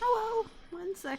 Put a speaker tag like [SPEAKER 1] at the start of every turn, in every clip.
[SPEAKER 1] Hello, one sec.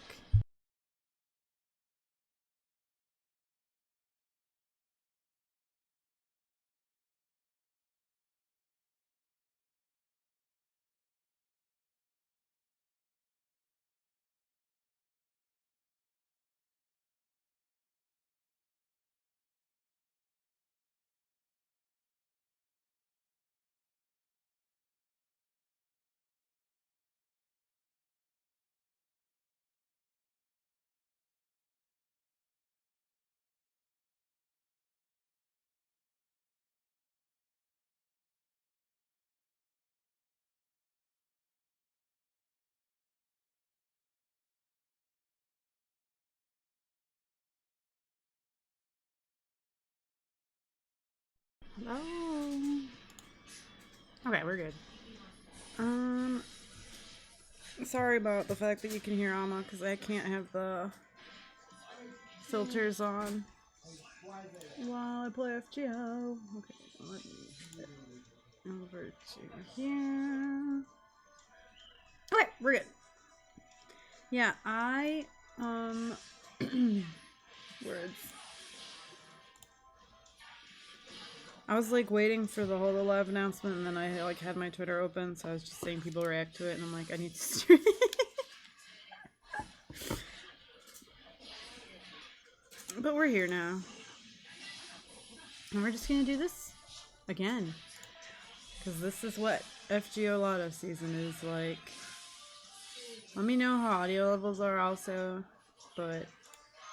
[SPEAKER 1] Hello. Okay, we're good. Sorry about the fact that you can hear Alma because I can't have the filters on while I play FGO. Okay, let me get over to here. Okay, we're good. Yeah, words. I was like waiting for the Holo Live announcement, and then I like had my Twitter open, so I was just seeing people react to it, and I'm like, I need to stream. But we're here now, and we're just gonna do this again, because this is what FGO Lotto season is like. Let me know how audio levels are also, but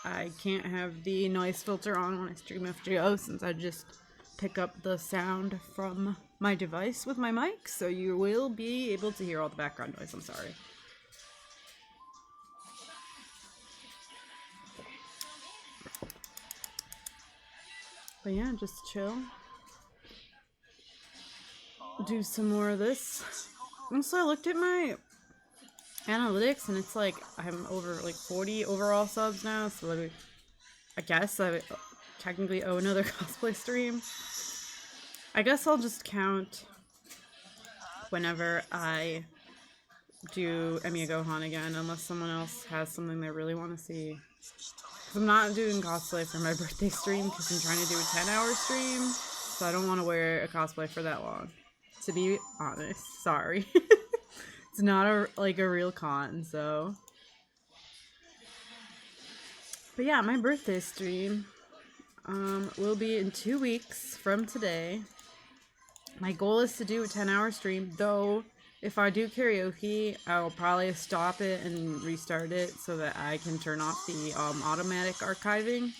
[SPEAKER 1] I can't have the noise filter on when I stream FGO since I just pick up the sound from my device with my mic, so you will be able to hear all the background noise. I'm sorry. But yeah, just chill. Do some more of this. Also, I looked at my analytics and it's like I'm over like 40 overall subs now, so like, I guess I technically owe another cosplay stream. I guess I'll just count whenever I do Emiya Gohan again, unless someone else has something they really want to see. Because I'm not doing cosplay for my birthday stream because I'm trying to do a 10-hour stream, so I don't want to wear a cosplay for that long. To be honest, sorry. It's not a real con, so. But yeah, my birthday stream will be in 2 weeks from today. My goal is to do a 10-hour stream, though if I do karaoke, I'll probably stop it and restart it so that I can turn off the automatic archiving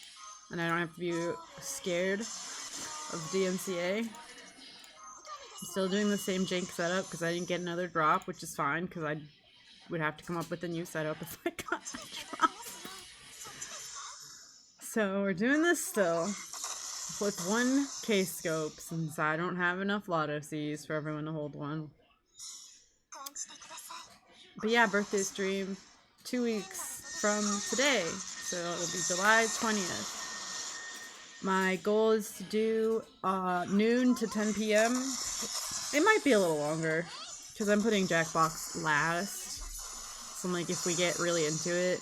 [SPEAKER 1] and I don't have to be scared of DMCA. I'm still doing the same jank setup because I didn't get another drop, which is fine because I would have to come up with a new setup if I got a drop. So we're doing this still with one K-scope since I don't have enough Lotto Cs for everyone to hold one. But yeah, birthday stream 2 weeks from today, so it'll be July 20th. My goal is to do noon to 10 p.m. It might be a little longer because I'm putting Jackbox last. So I'm like, if we get really into it,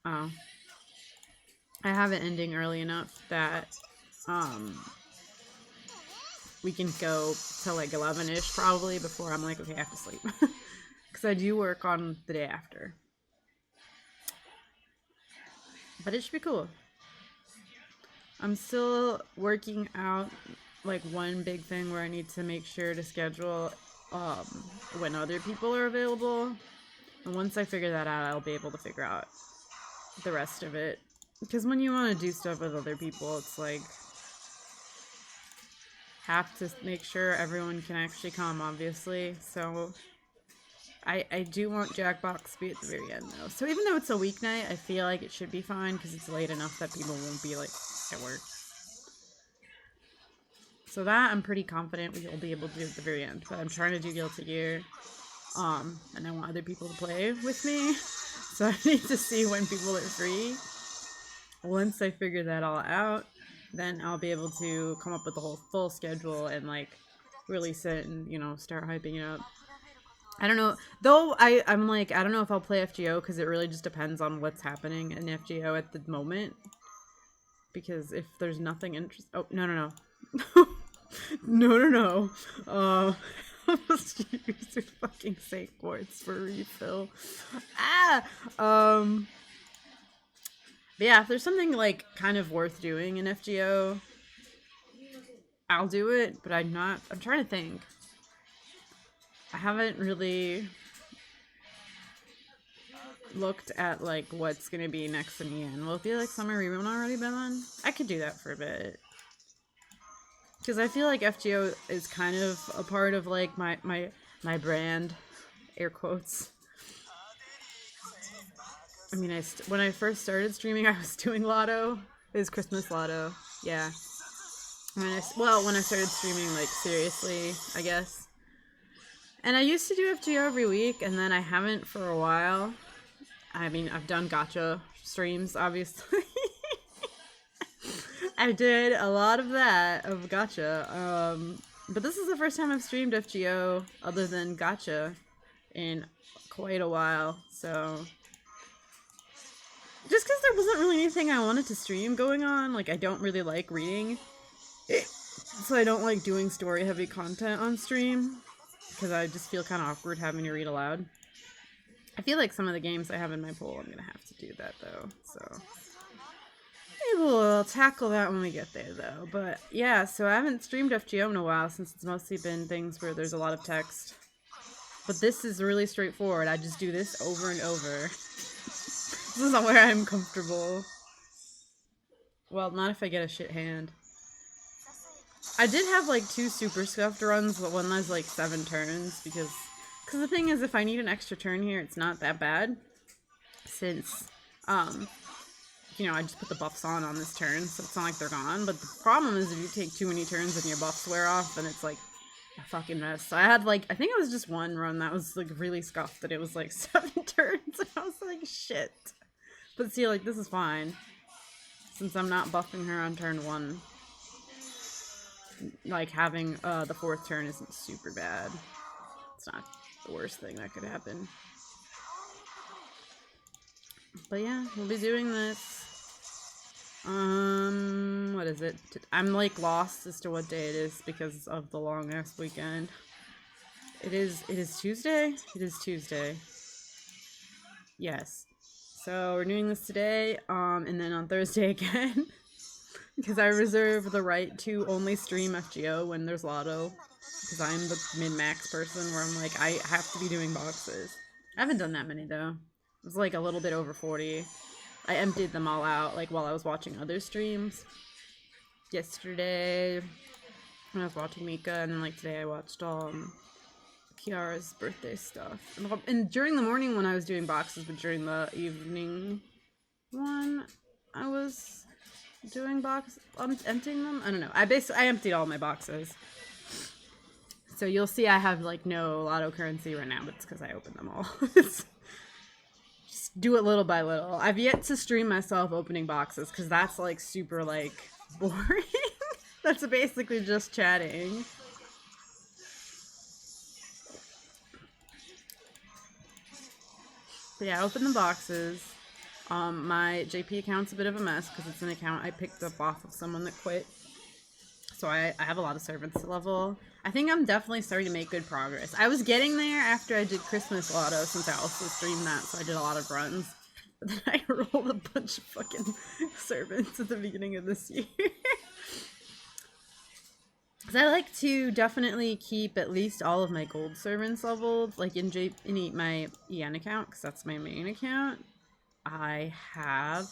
[SPEAKER 1] I have it ending early enough that we can go till like 11-ish probably before I'm like, okay, I have to sleep. Because I do work on the day after. But it should be cool. I'm still working out like one big thing where I need to make sure to schedule when other people are available. And once I figure that out, I'll be able to figure out the rest of it. Because when you want to do stuff with other people, it's like have to make sure everyone can actually come, obviously. So I do want Jackbox to be at the very end, though. So even though it's a weeknight, I feel like it should be fine because it's late enough that people won't be, like, at work. So that I'm pretty confident we'll be able to do at the very end. But I'm trying to do Guilty Gear, and I want other people to play with me. So I need to see when people are free. Once I figure that all out, then I'll be able to come up with the whole full schedule and, like, release it and, you know, start hyping it up. I don't know. Though I'm like, I don't know if I'll play FGO because it really just depends on what's happening in FGO at the moment. Because if there's nothing interesting... Oh, no, no, no. No, no, no. Almost used your fucking sake quartz for refill. Ah! But yeah, if there's something, like, kind of worth doing in FGO, I'll do it, but I'm trying to think. I haven't really looked at, like, what's gonna be next in EN. Will it be, like, Summer Reboot already been on? I could do that for a bit. Because I feel like FGO is kind of a part of, like, my brand. Air quotes. I mean, when I first started streaming, I was doing Lotto. It was Christmas Lotto. Yeah. When I started streaming, like, seriously, I guess. And I used to do FGO every week, and then I haven't for a while. I mean, I've done gacha streams, obviously. I did a lot of that, of gacha. But this is the first time I've streamed FGO other than gacha in quite a while, so... Just because there wasn't really anything I wanted to stream going on, like, I don't really like reading. So I don't like doing story-heavy content on stream, because I just feel kind of awkward having to read aloud. I feel like some of the games I have in my pool, I'm gonna have to do that, though, so... Maybe we'll tackle that when we get there, though. But, yeah, so I haven't streamed FGO in a while, since it's mostly been things where there's a lot of text. But this is really straightforward. I just do this over and over. This is not where I'm comfortable. Well, not if I get a shit hand. I did have, like, 2 super scuffed runs, but one has, like, 7 turns, because the thing is, if I need an extra turn here, it's not that bad. Since, you know, I just put the buffs on this turn, so it's not like they're gone. But the problem is if you take too many turns and your buffs wear off, then it's, like, a fucking mess. So I had, like, I think it was just one run that was, like, really scuffed, that it was, like, 7 turns, and I was like, shit. But see, like, this is fine. Since I'm not buffing her on turn 1. Like, having the 4th turn isn't super bad. It's not the worst thing that could happen. But yeah, we'll be doing this. What is it? I'm, like, lost as to what day it is because of the long-ass weekend. It is Tuesday? It is Tuesday. Yes. So, we're doing this today, and then on Thursday again. Because I reserve the right to only stream FGO when there's Lotto. Because I'm the min-max person where I'm like, I have to be doing boxes. I haven't done that many, though. It was, like, a little bit over 40. I emptied them all out, like, while I was watching other streams. Yesterday, when I was watching Mika, and then, like, today I watched, Kiara's birthday stuff. And during the morning when I was doing boxes, but during the evening one, I was doing emptying them? I don't know. I emptied all my boxes. So you'll see I have, like, no Lotto currency right now, but it's because I opened them all. Just do it little by little. I've yet to stream myself opening boxes, because that's, like, super, like, boring. That's basically just chatting. But yeah, open the boxes. My JP account's a bit of a mess because it's an account I picked up off of someone that quit. So I have a lot of servants to level. I think I'm definitely starting to make good progress. I was getting there after I did Christmas Lotto, since I also streamed that, so I did a lot of runs. But then I rolled a bunch of fucking servants at the beginning of this year. Because I like to definitely keep at least all of my gold servants leveled, like in my EN account, because that's my main account. I have,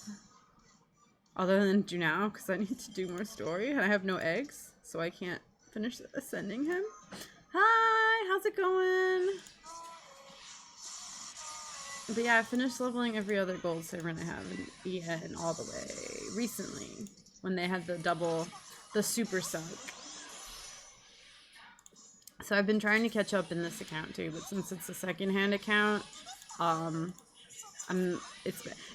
[SPEAKER 1] other than do now, because I need to do more story, and I have no eggs, so I can't finish ascending him. Hi, how's it going? But yeah, I finished leveling every other gold servant I have in EN all the way recently, when they had the super suck. So I've been trying to catch up in this account too, but since it's a secondhand account,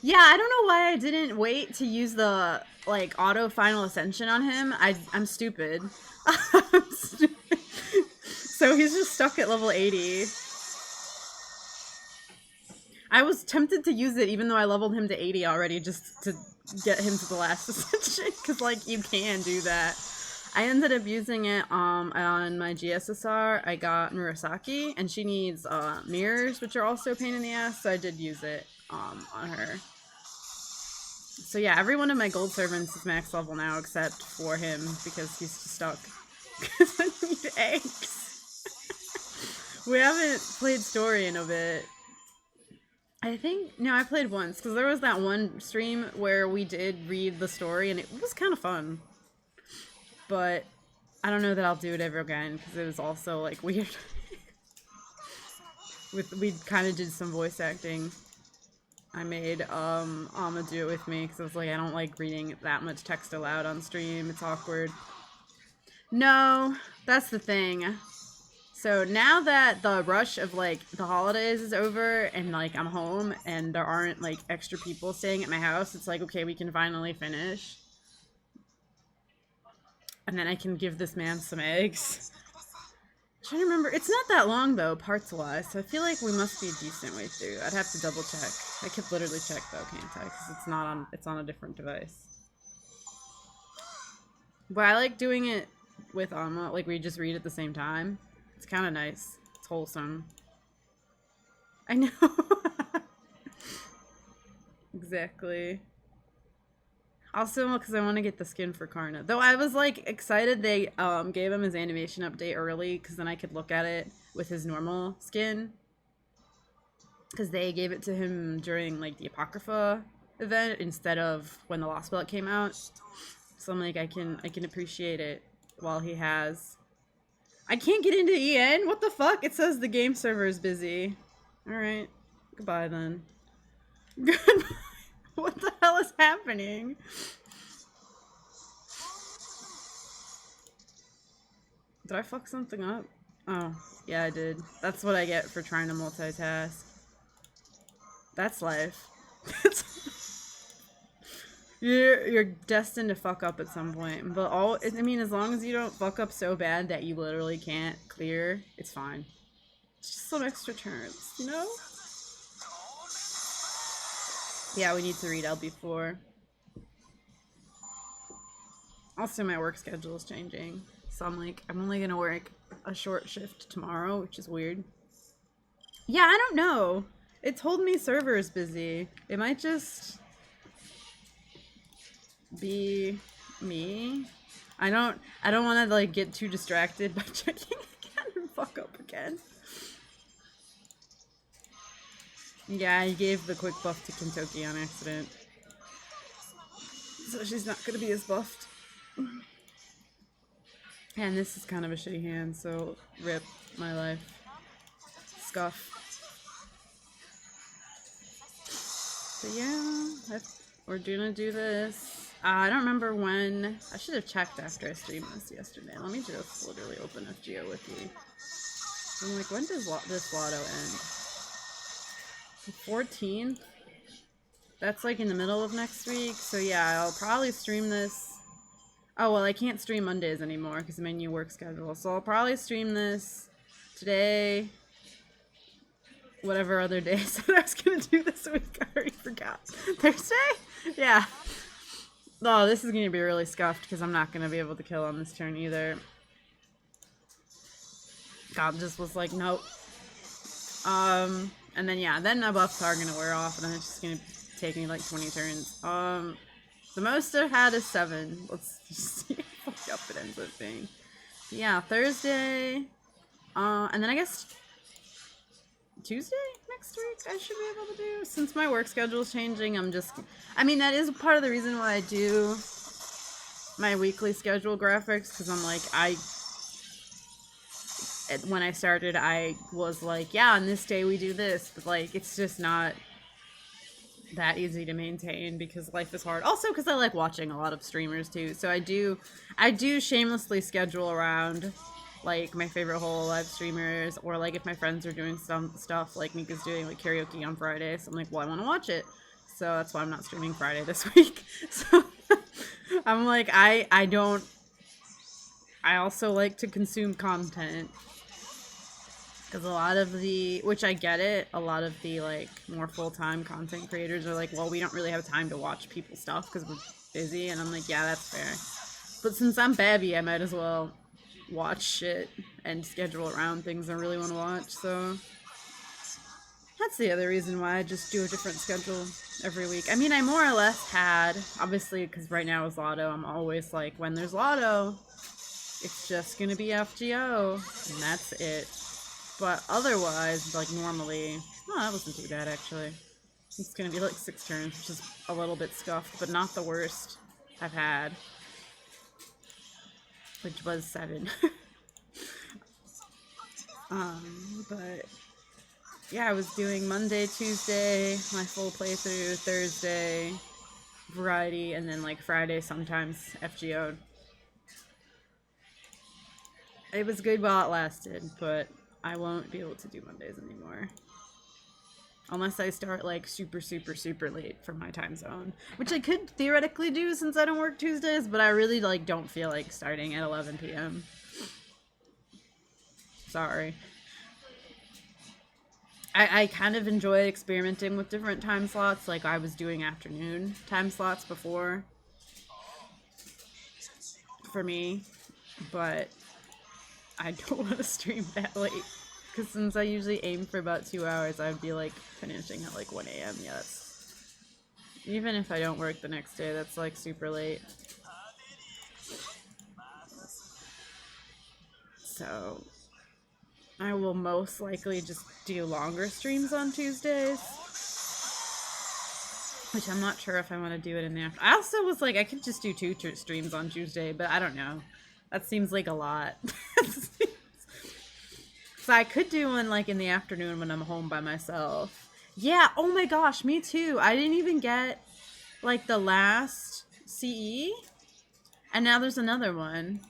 [SPEAKER 1] yeah, I don't know why I didn't wait to use the, like, auto final ascension on him. I'm stupid. I'm stupid. So he's just stuck at level 80. I was tempted to use it even though I leveled him to 80 already just to get him to the last ascension, because, like, you can do that. I ended up using it on my GSSR. I got Murasaki, and she needs mirrors, which are also a pain in the ass, so I did use it on her. So yeah, every one of my gold servants is max level now except for him, because he's stuck. Because I need eggs. We haven't played story in a bit. I think, no, I played once, because there was that one stream where we did read the story, and it was kind of fun. But I don't know that I'll do it ever again, because it was also, like, weird. We kind of did some voice acting. I made Amma do it with me, because I was like, I don't like reading that much text aloud on stream. It's awkward. No, that's the thing. So now that the rush of, like, the holidays is over and, like, I'm home and there aren't, like, extra people staying at my house, it's like, okay, we can finally finish. And then I can give this man some eggs. I'm trying to remember. It's not that long, though, parts-wise, so I feel like we must be a decent way through. I'd have to double-check. I could literally check, though, can't I? Because it's on a different device. But I like doing it with Amma, like, we just read at the same time. It's kind of nice. It's wholesome. I know. Exactly. Also, because I want to get the skin for Karna. Though I was, like, excited they gave him his animation update early, because then I could look at it with his normal skin. Because they gave it to him during, like, the Apocrypha event instead of when the Lost Belt came out. So I'm like, I can appreciate it while he has... I can't get into EN? What the fuck? It says the game server is busy. Alright. Goodbye, then. Goodbye. What the hell is happening? Did I fuck something up? Oh, yeah, I did. That's what I get for trying to multitask. That's life. You're destined to fuck up at some point. But I mean, as long as you don't fuck up so bad that you literally can't clear, it's fine. It's just some extra turns, you know? Yeah, we need to read LB4. Also, my work schedule is changing. So I'm like, I'm only gonna work a short shift tomorrow, which is weird. Yeah, I don't know. It told me server is busy. It might just be me. I don't want to, like, get too distracted by checking again and fuck up again. Yeah, I gave the quick buff to Kentucky on accident. So she's not gonna be as buffed. And this is kind of a shitty hand, so rip my life. Scuff. But yeah, we're gonna do this. I don't remember when. I should have checked after I streamed this yesterday. Let me just literally open FGO with you. I'm like, when does this Lotto end? The 14th? That's like in the middle of next week. So yeah, I'll probably stream this. Oh, well, I can't stream Mondays anymore because of my new work schedule. So I'll probably stream this today. Whatever other day I said I was going to do this week. I already forgot. Thursday? Yeah. Oh, this is going to be really scuffed because I'm not going to be able to kill on this turn either. God just was like, nope. And then, yeah, then my buffs are going to wear off and then it's just going to take me like 20 turns. The most I've had is 7. Let's just see how fucked up it ends up being. Yeah, Thursday. And then I guess Tuesday next week I should be able to do. Since my work schedule is changing, I mean, that is part of the reason why I do my weekly schedule graphics, because I'm like, when I started, I was like, yeah, on this day we do this, but like, it's just not that easy to maintain because life is hard. Also, because I like watching a lot of streamers too, so I do shamelessly schedule around like my favorite whole live streamers, or like if my friends are doing some stuff, like Mika's doing like karaoke on Friday, so I'm like, well, I want to watch it, so that's why I'm not streaming Friday this week. So I'm like, I also like to consume content. Because a lot of the, which I get it, a lot of the like more full-time content creators are like, well, we don't really have time to watch people's stuff because we're busy. And I'm like, yeah, that's fair. But since I'm Babby, I might as well watch shit and schedule around things I really want to watch. So that's the other reason why I just do a different schedule every week. I mean, I more or less had, obviously, because right now is Lotto, I'm always like, when there's Lotto, it's just gonna be FGO, and that's it. But otherwise, like normally, oh, that wasn't too bad actually. It's gonna be like 6 turns, which is a little bit scuffed, but not the worst I've had. Which was 7. But yeah, I was doing Monday, Tuesday, my full playthrough, Thursday, variety, and then like Friday sometimes FGO'd. It was good while it lasted, but I won't be able to do Mondays anymore. Unless I start like super late for my time zone. Which I could theoretically do since I don't work Tuesdays, but I really like don't feel like starting at 11 p.m. Sorry. I kind of enjoy experimenting with different time slots. Like I was doing afternoon time slots before. For me. But I don't want to stream that late. Because since I usually aim for about 2 hours, I'd be like finishing at like 1 a.m. Yeah, that's... Even if I don't work the next day, that's like super late. So I will most likely just do longer streams on Tuesdays. Which I'm not sure if I want to do it in the afternoon. I also was like, I could just do 2 streams on Tuesday, but I don't know. That seems like a lot. So I could do one like in the afternoon when I'm home by myself. Yeah, oh my gosh, me too. I didn't even get like the last CE. And now there's another one.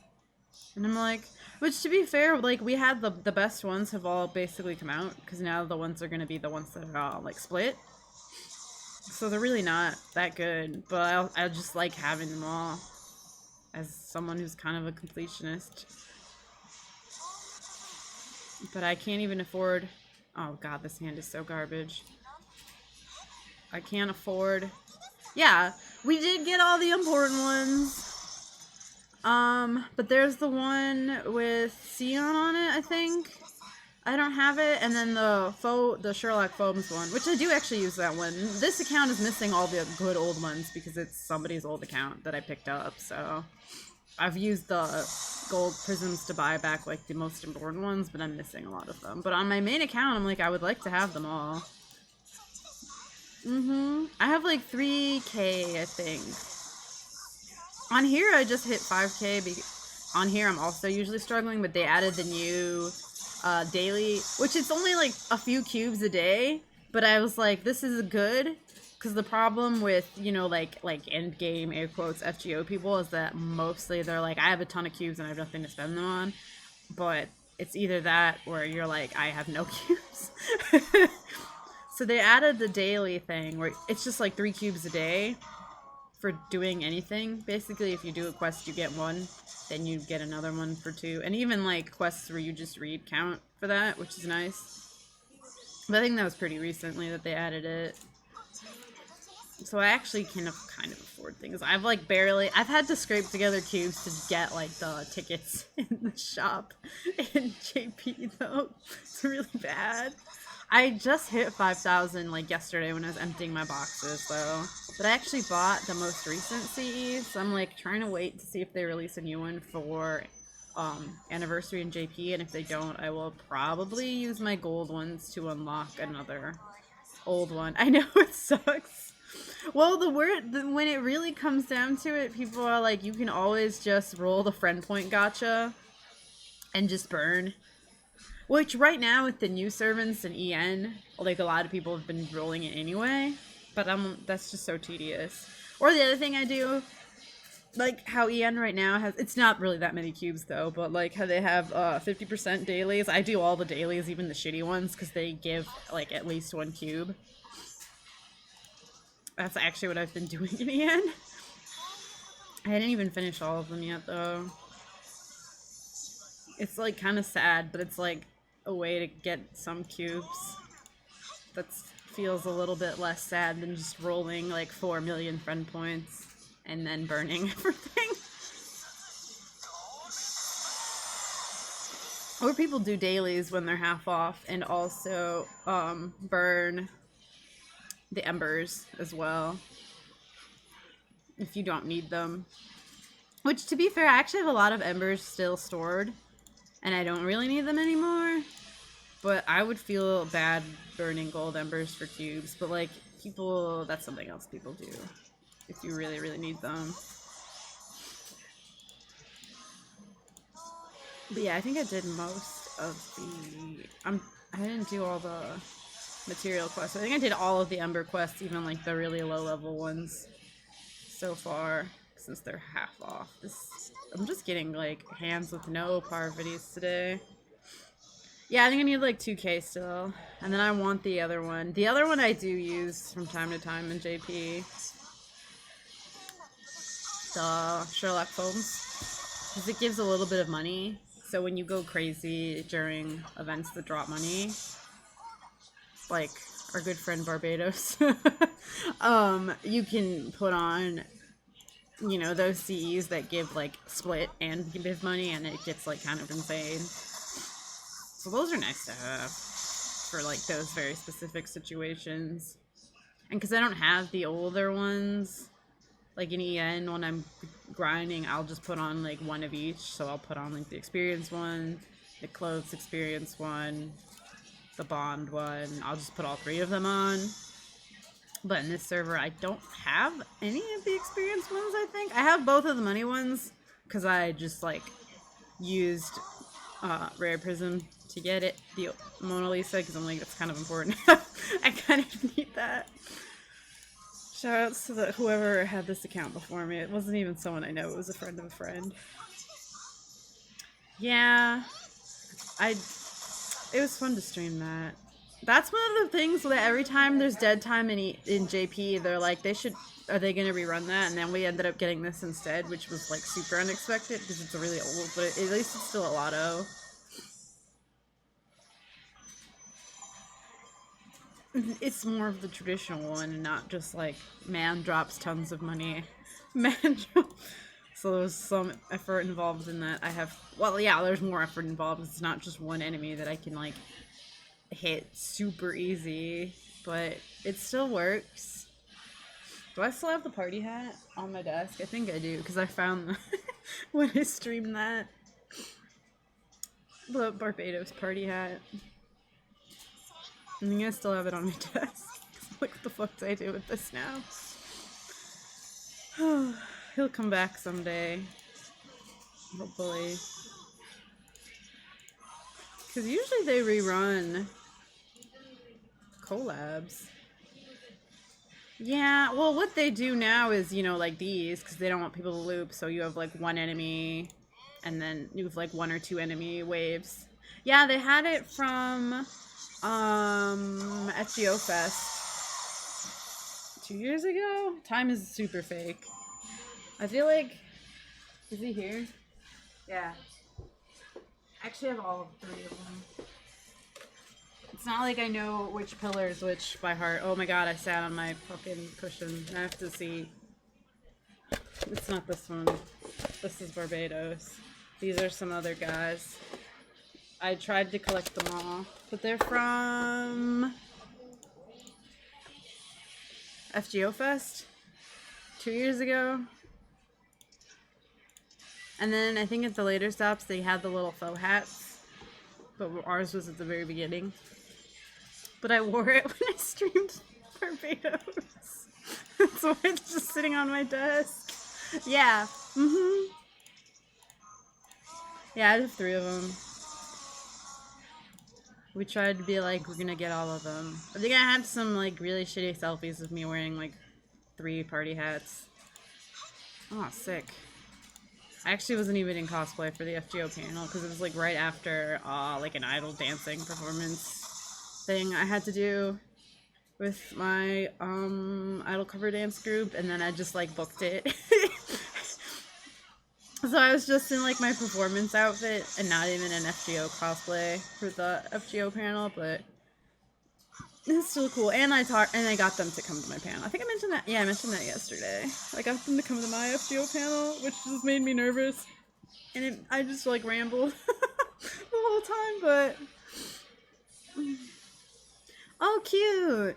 [SPEAKER 1] And I'm like, which to be fair, like we had the best ones have all basically come out. Because now the ones are going to be the ones that are all like split. So they're really not that good. But I just like having them all. As someone who's kind of a completionist. But I can't even afford... Oh god, this hand is so garbage. I can't afford... Yeah, we did get all the important ones. But there's the one with Sion on it, I think. I don't have it. And then the Sherlock Foams one, which I do actually use that one. This account is missing all the good old ones because it's somebody's old account that I picked up, so... I've used the gold prisms to buy back like the most important ones, but I'm missing a lot of them. But on my main account, I'm like, I would like to have them all. I have like 3K, I think. On here, I just hit 5K. On here, I'm also usually struggling, but they added the new daily, which it's only like a few cubes a day. But I was like, this is good. Because the problem with, you know, like end game, air quotes, FGO people is that mostly they're like, I have a ton of cubes and I have nothing to spend them on. But it's either that or you're like, I have no cubes. So they added the daily thing where it's just like 3 cubes a day for doing anything. Basically, if you do a quest, you get 1. Then you get another one for 2. And even like quests where you just read count for that, which is nice. But I think that was pretty recently that they added it. So I actually can kind of afford things. I've like I've had to scrape together cubes to get like the tickets in the shop in JP though. It's really bad. I just hit 5,000 like yesterday when I was emptying my boxes though. But I actually bought the most recent CEs, so I'm like trying to wait to see if they release a new one for anniversary in JP, and if they don't, I will probably use my gold ones to unlock another old one. I know it sucks. Well, when it really comes down to it, people are like, you can always just roll the friend point gacha and just burn. Which right now with the new servants and EN, like a lot of people have been rolling it anyway, but that's just so tedious. Or the other thing I do, like how EN right now has, it's not really that many cubes though, but like how they have 50% dailies. I do all the dailies, even the shitty ones, because they give like at least 1 cube. That's actually what I've been doing in the end. I didn't even finish all of them yet, though. It's, like, kind of sad, but it's, like, a way to get some cubes. That feels a little bit less sad than just rolling like 4 million friend points and then burning everything. Or people do dailies when they're half off and also burn the embers as well if you don't need them. Which, to be fair, I actually have a lot of embers still stored and I don't really need them anymore. But I would feel bad burning gold embers for cubes. But like, people, that's something else people do if you really, really need them. But yeah, I think I did most of the... I didn't do all the material quests. I think I did all of the ember quests, even like the really low level ones so far, since they're half off. I'm just getting like hands with no parvati's today. Yeah, I think I need like 2k still. And then I want the other one. The other one I do use from time to time in JP. The Sherlock Holmes. Because it gives a little bit of money. So when you go crazy during events that drop money, like our good friend Barbados, you can put on, you know, those CEs that give like split and give money, and it gets like kind of insane. So those are nice to have for like those very specific situations. And because I don't have the older ones, like in EN, when I'm grinding, I'll just put on like one of each. So I'll put on like the experience one, the clothes experience one, the bond one. I'll just put all 3 of them on. But in this server, I don't have any of the experience ones, I think. I have both of the money ones because I just like used Rare Prism to get it, the Mona Lisa, because I'm like, that's kind of important. I kind of need that. Shoutouts to whoever had this account before me. It wasn't even someone I know, it was a friend of a friend. Yeah, it was fun to stream that. That's one of the things that every time there's dead time in JP, they're like, are they going to rerun that? And then we ended up getting this instead, which was like super unexpected because it's really old, but at least it's still a Lotto. It's more of the traditional one and not just like man drops tons of money. So there's some effort involved in that. Well, yeah, there's more effort involved. It's not just one enemy that I can like hit super easy, but it still works. Do I still have the party hat on my desk? I think I do, because I found when I streamed that. The Barbados party hat. I think I still have it on my desk. Like, what the fuck do I do with this now? He'll come back someday. Hopefully. Because usually they rerun collabs. Yeah, well, what they do now is, you know, like these, because they don't want people to loop, so you have, like, one enemy, and then you have, like, 1 or 2 enemy waves. Yeah, they had it from, FGO Fest 2 years ago? Time is super fake. I feel like... Is he here? Yeah. I actually have all 3 of them. It's not like I know which pillar is which by heart. Oh my god, I sat on my fucking cushion. I have to see. It's not this one. This is Barbados. These are some other guys. I tried to collect them all, but they're from FGO Fest 2 years ago. And then I think at the later stops they had the little faux hats, but ours was at the very beginning. But I wore it when I streamed Barbados. So it's just sitting on my desk. Yeah. Yeah, I have 3 of them. We tried to be like, we're gonna get all of them. I think I had some like really shitty selfies of me wearing like 3 party hats. Oh, sick. I actually wasn't even in cosplay for the FGO panel because it was like right after like an idol dancing performance thing I had to do with my idol cover dance group, and then I just like booked it. So I was just in like my performance outfit and not even an FGO cosplay for the FGO panel, but it's still cool. And I got them to come to my panel. I think I mentioned that. Yeah, I mentioned that yesterday. I got them to come to my FGO panel, which just made me nervous. And I just like rambled the whole time, but oh, cute.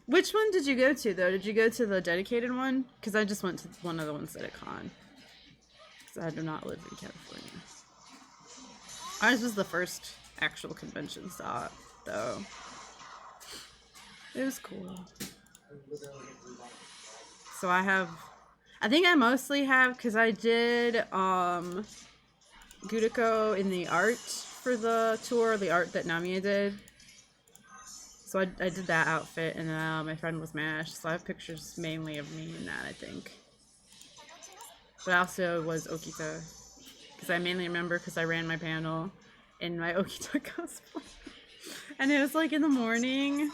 [SPEAKER 1] Which one did you go to though? Did you go to the dedicated one? Because I just went to one of the ones at a con. Because I do not live in California. Ours was the first actual convention stop, though. It was cool. So I think I mostly have, because I did Gudiko in the art for the tour, the art that Namiya did. So I did that outfit, and my friend was MASH, so I have pictures mainly of me in that, I think. But I also was Okita, because I mainly remember because I ran my panel in my Okita cosplay. And it was like in the morning.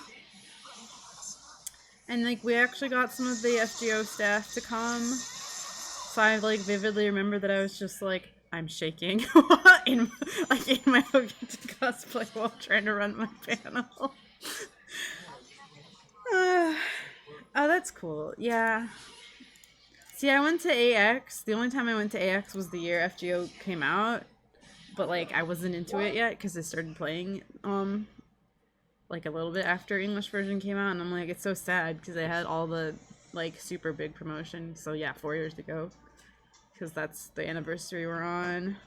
[SPEAKER 1] And like we actually got some of the FGO staff to come. So I like vividly remember that I was just like, I'm shaking in my Okita cosplay while trying to run my panel. Oh, that's cool. Yeah. See, I went to AX. The only time I went to AX was the year FGO came out. But, like, I wasn't into it yet because I started playing, like, a little bit after English version came out. And I'm like, it's so sad because I had all the, like, super big promotion. So, yeah, 4 years ago. Because that's the anniversary we're on.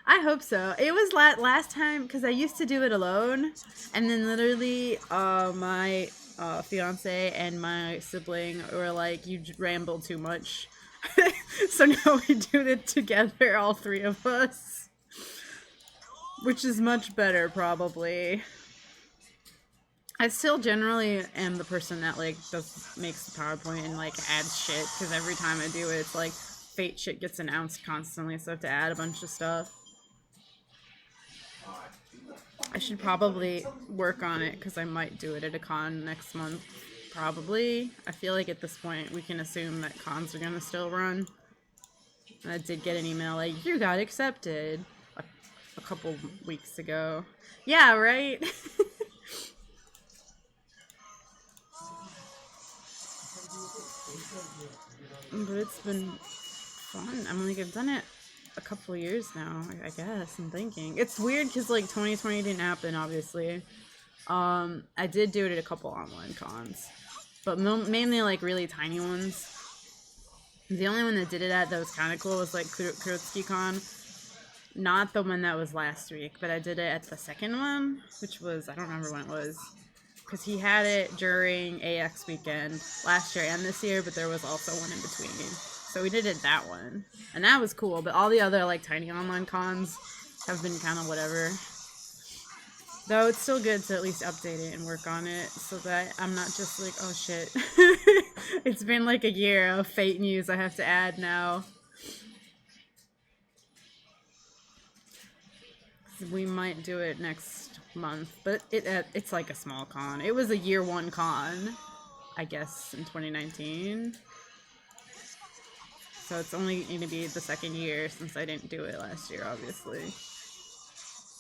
[SPEAKER 1] I hope so. It was last time, because I used to do it alone, and then literally my fiance and my sibling were like, you ramble too much. So now we do it together, all three of us. Which is much better, probably. I still generally am the person that like makes the PowerPoint and like adds shit, because every time I do it, it's like Fate shit gets announced constantly, so I have to add a bunch of stuff. I should probably work on it because I might do it at a con next month. Probably. I feel like at this point we can assume that cons are gonna still run. And I did get an email like, you got accepted a couple weeks ago. Yeah, right? But it's been fun. I mean, like, I've done it a couple of years now, I guess. I'm thinking. It's weird because, like, 2020 didn't happen, obviously. I did do it at a couple online cons. But mainly, like, really tiny ones. The only one that did it at that was kind of cool was, like, Kurotsuki Con. Not the one that was last week, but I did it at the second one, which was, I don't remember when it was. Because he had it during AX weekend last year and this year, but there was also one in between. So we did it that one. And that was cool, but all the other, like, tiny online cons have been kind of whatever. Though it's still good to at least update it and work on it so that I'm not just like, oh shit. It's been like a year of Fate news I have to add now. We might do it next month, but it's like a small con. It was a year one con, I guess, in 2019. So it's only going to be the second year since I didn't do it last year, obviously.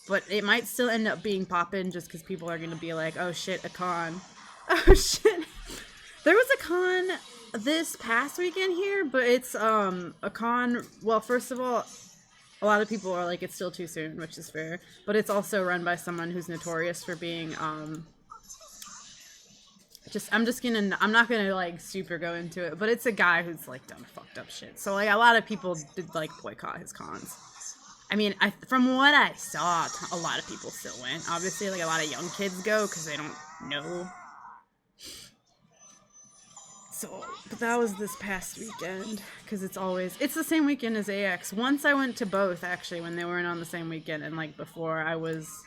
[SPEAKER 1] But it might still end up being poppin' just because people are going to be like, oh shit, a con. Oh shit. There was a con this past weekend here, but it's a con, well, first of all, a lot of people are like, it's still too soon, which is fair. But it's also run by someone who's notorious for being, I'm not gonna, like, super go into it. But it's a guy who's, like, done fucked up shit. So, like, a lot of people did, like, boycott his cons. I mean, from what I saw, a lot of people still went. Obviously, like, a lot of young kids go because they don't know. So, but that was this past weekend, because it's the same weekend as AX. Once I went to both, actually, when they weren't on the same weekend, and, like, before I was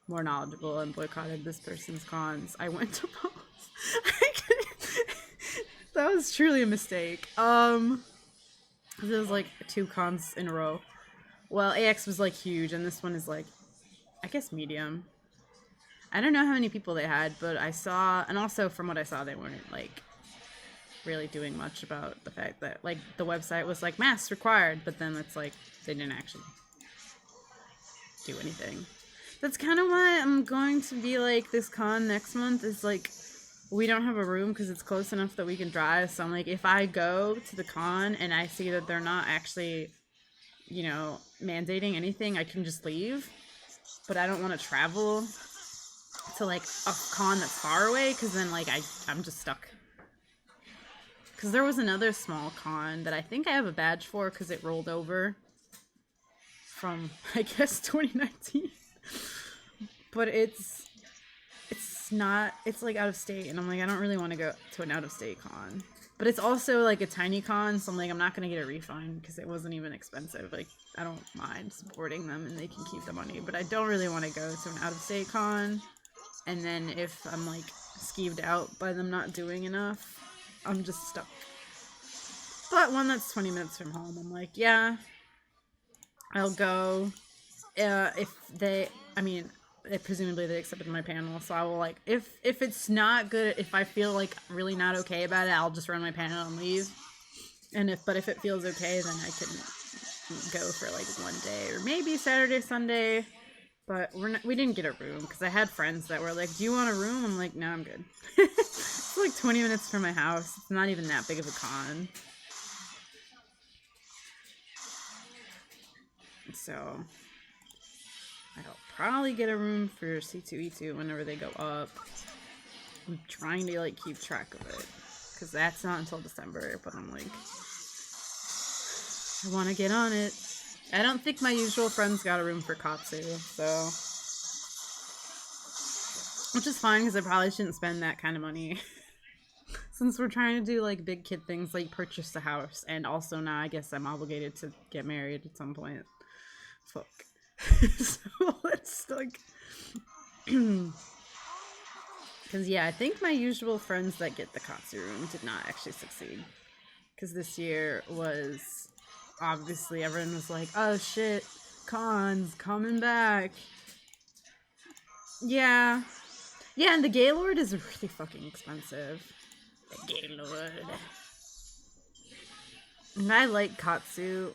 [SPEAKER 1] more knowledgeable and boycotted this person's cons, I went to both. That was truly a mistake. It was, like, 2 cons in a row. Well, AX was, like, huge, and this one is, like, I guess medium. I don't know how many people they had, but I saw, and also from what I saw, they weren't, like, really doing much about the fact that, like, the website was like, masks required, but then it's like, they didn't actually do anything. That's kind of why I'm going to be like, this con next month is like, we don't have a room because it's close enough that we can drive. So I'm like, if I go to the con and I see that they're not actually, you know, mandating anything, I can just leave. But I don't want to travel to like a con that's far away because then like I'm just stuck. Because there was another small con that I think I have a badge for because it rolled over from, I guess, 2019. But it's not, it's like out of state, and I'm like, I don't really want to go to an out of state con. But it's also like a tiny con, so I'm like, I'm not going to get a refund because it wasn't even expensive. Like, I don't mind supporting them and they can keep the money, but I don't really want to go to an out of state con. And then if I'm like skeeved out by them not doing enough, I'm just stuck. But one that's 20 minutes from home, I'm like, yeah, I'll go. If they, I mean, presumably they accepted my panel, so I will like, if it's not good, if I feel like really not okay about it, I'll just run my panel and leave. And if it feels okay, then I can go for like one day or maybe Saturday, Sunday. But we didn't get a room because I had friends that were like, do you want a room? I'm like, no, I'm good. It's like 20 minutes from my house. It's not even that big of a con. So I'll probably get a room for C2E2 whenever they go up. I'm trying to like keep track of it because that's not until December, but I'm like, I want to get on it. I don't think my usual friends got a room for Katsu, so, which is fine because I probably shouldn't spend that kind of money since we're trying to do like big kid things like purchase a house, and also now I guess I'm obligated to get married at some point. Fuck. So let's like, because yeah, I think my usual friends that get the Katsu room did not actually succeed, because this year was obviously everyone was like, oh shit, cons coming back. Yeah, and the Gaylord is really fucking expensive. The Gaylord. And I like Katsu,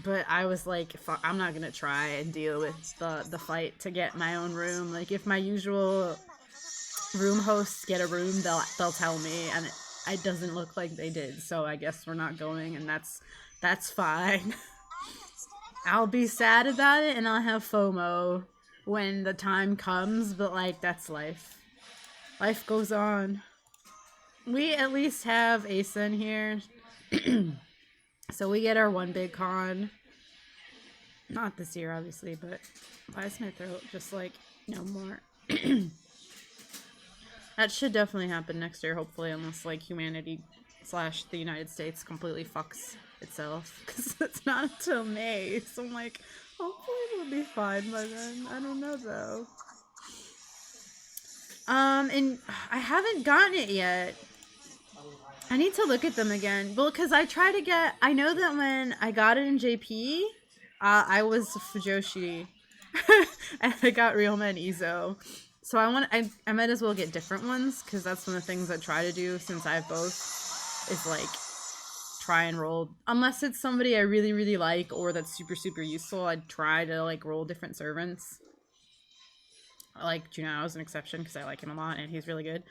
[SPEAKER 1] but I was like, fuck, I'm not gonna try and deal with the fight to get my own room. Like, if my usual room hosts get a room, they'll tell me, and it doesn't look like they did, so I guess we're not going, and that's fine. I'll be sad about it, and I'll have FOMO when the time comes, but like, that's life. Life goes on. We at least have Asen here. So we get our one big con. Not this year, obviously, but why is my throat just like, no more? That should definitely happen next year, hopefully, unless like humanity / the United States completely fucks itself, because it's not until May, so I'm like, hopefully it'll be fine by then. I don't know though. And I haven't gotten it yet. I need to look at them again. Well, because I know that when I got it in JP, I was Fujoshi, and I got Real Men Izo. So I might as well get different ones, because that's one of the things I try to do since I have both, is like, try and roll, unless it's somebody I really, really like, or that's super, super useful, I'd try to like roll different servants. Like Junao is an exception because I like him a lot and he's really good.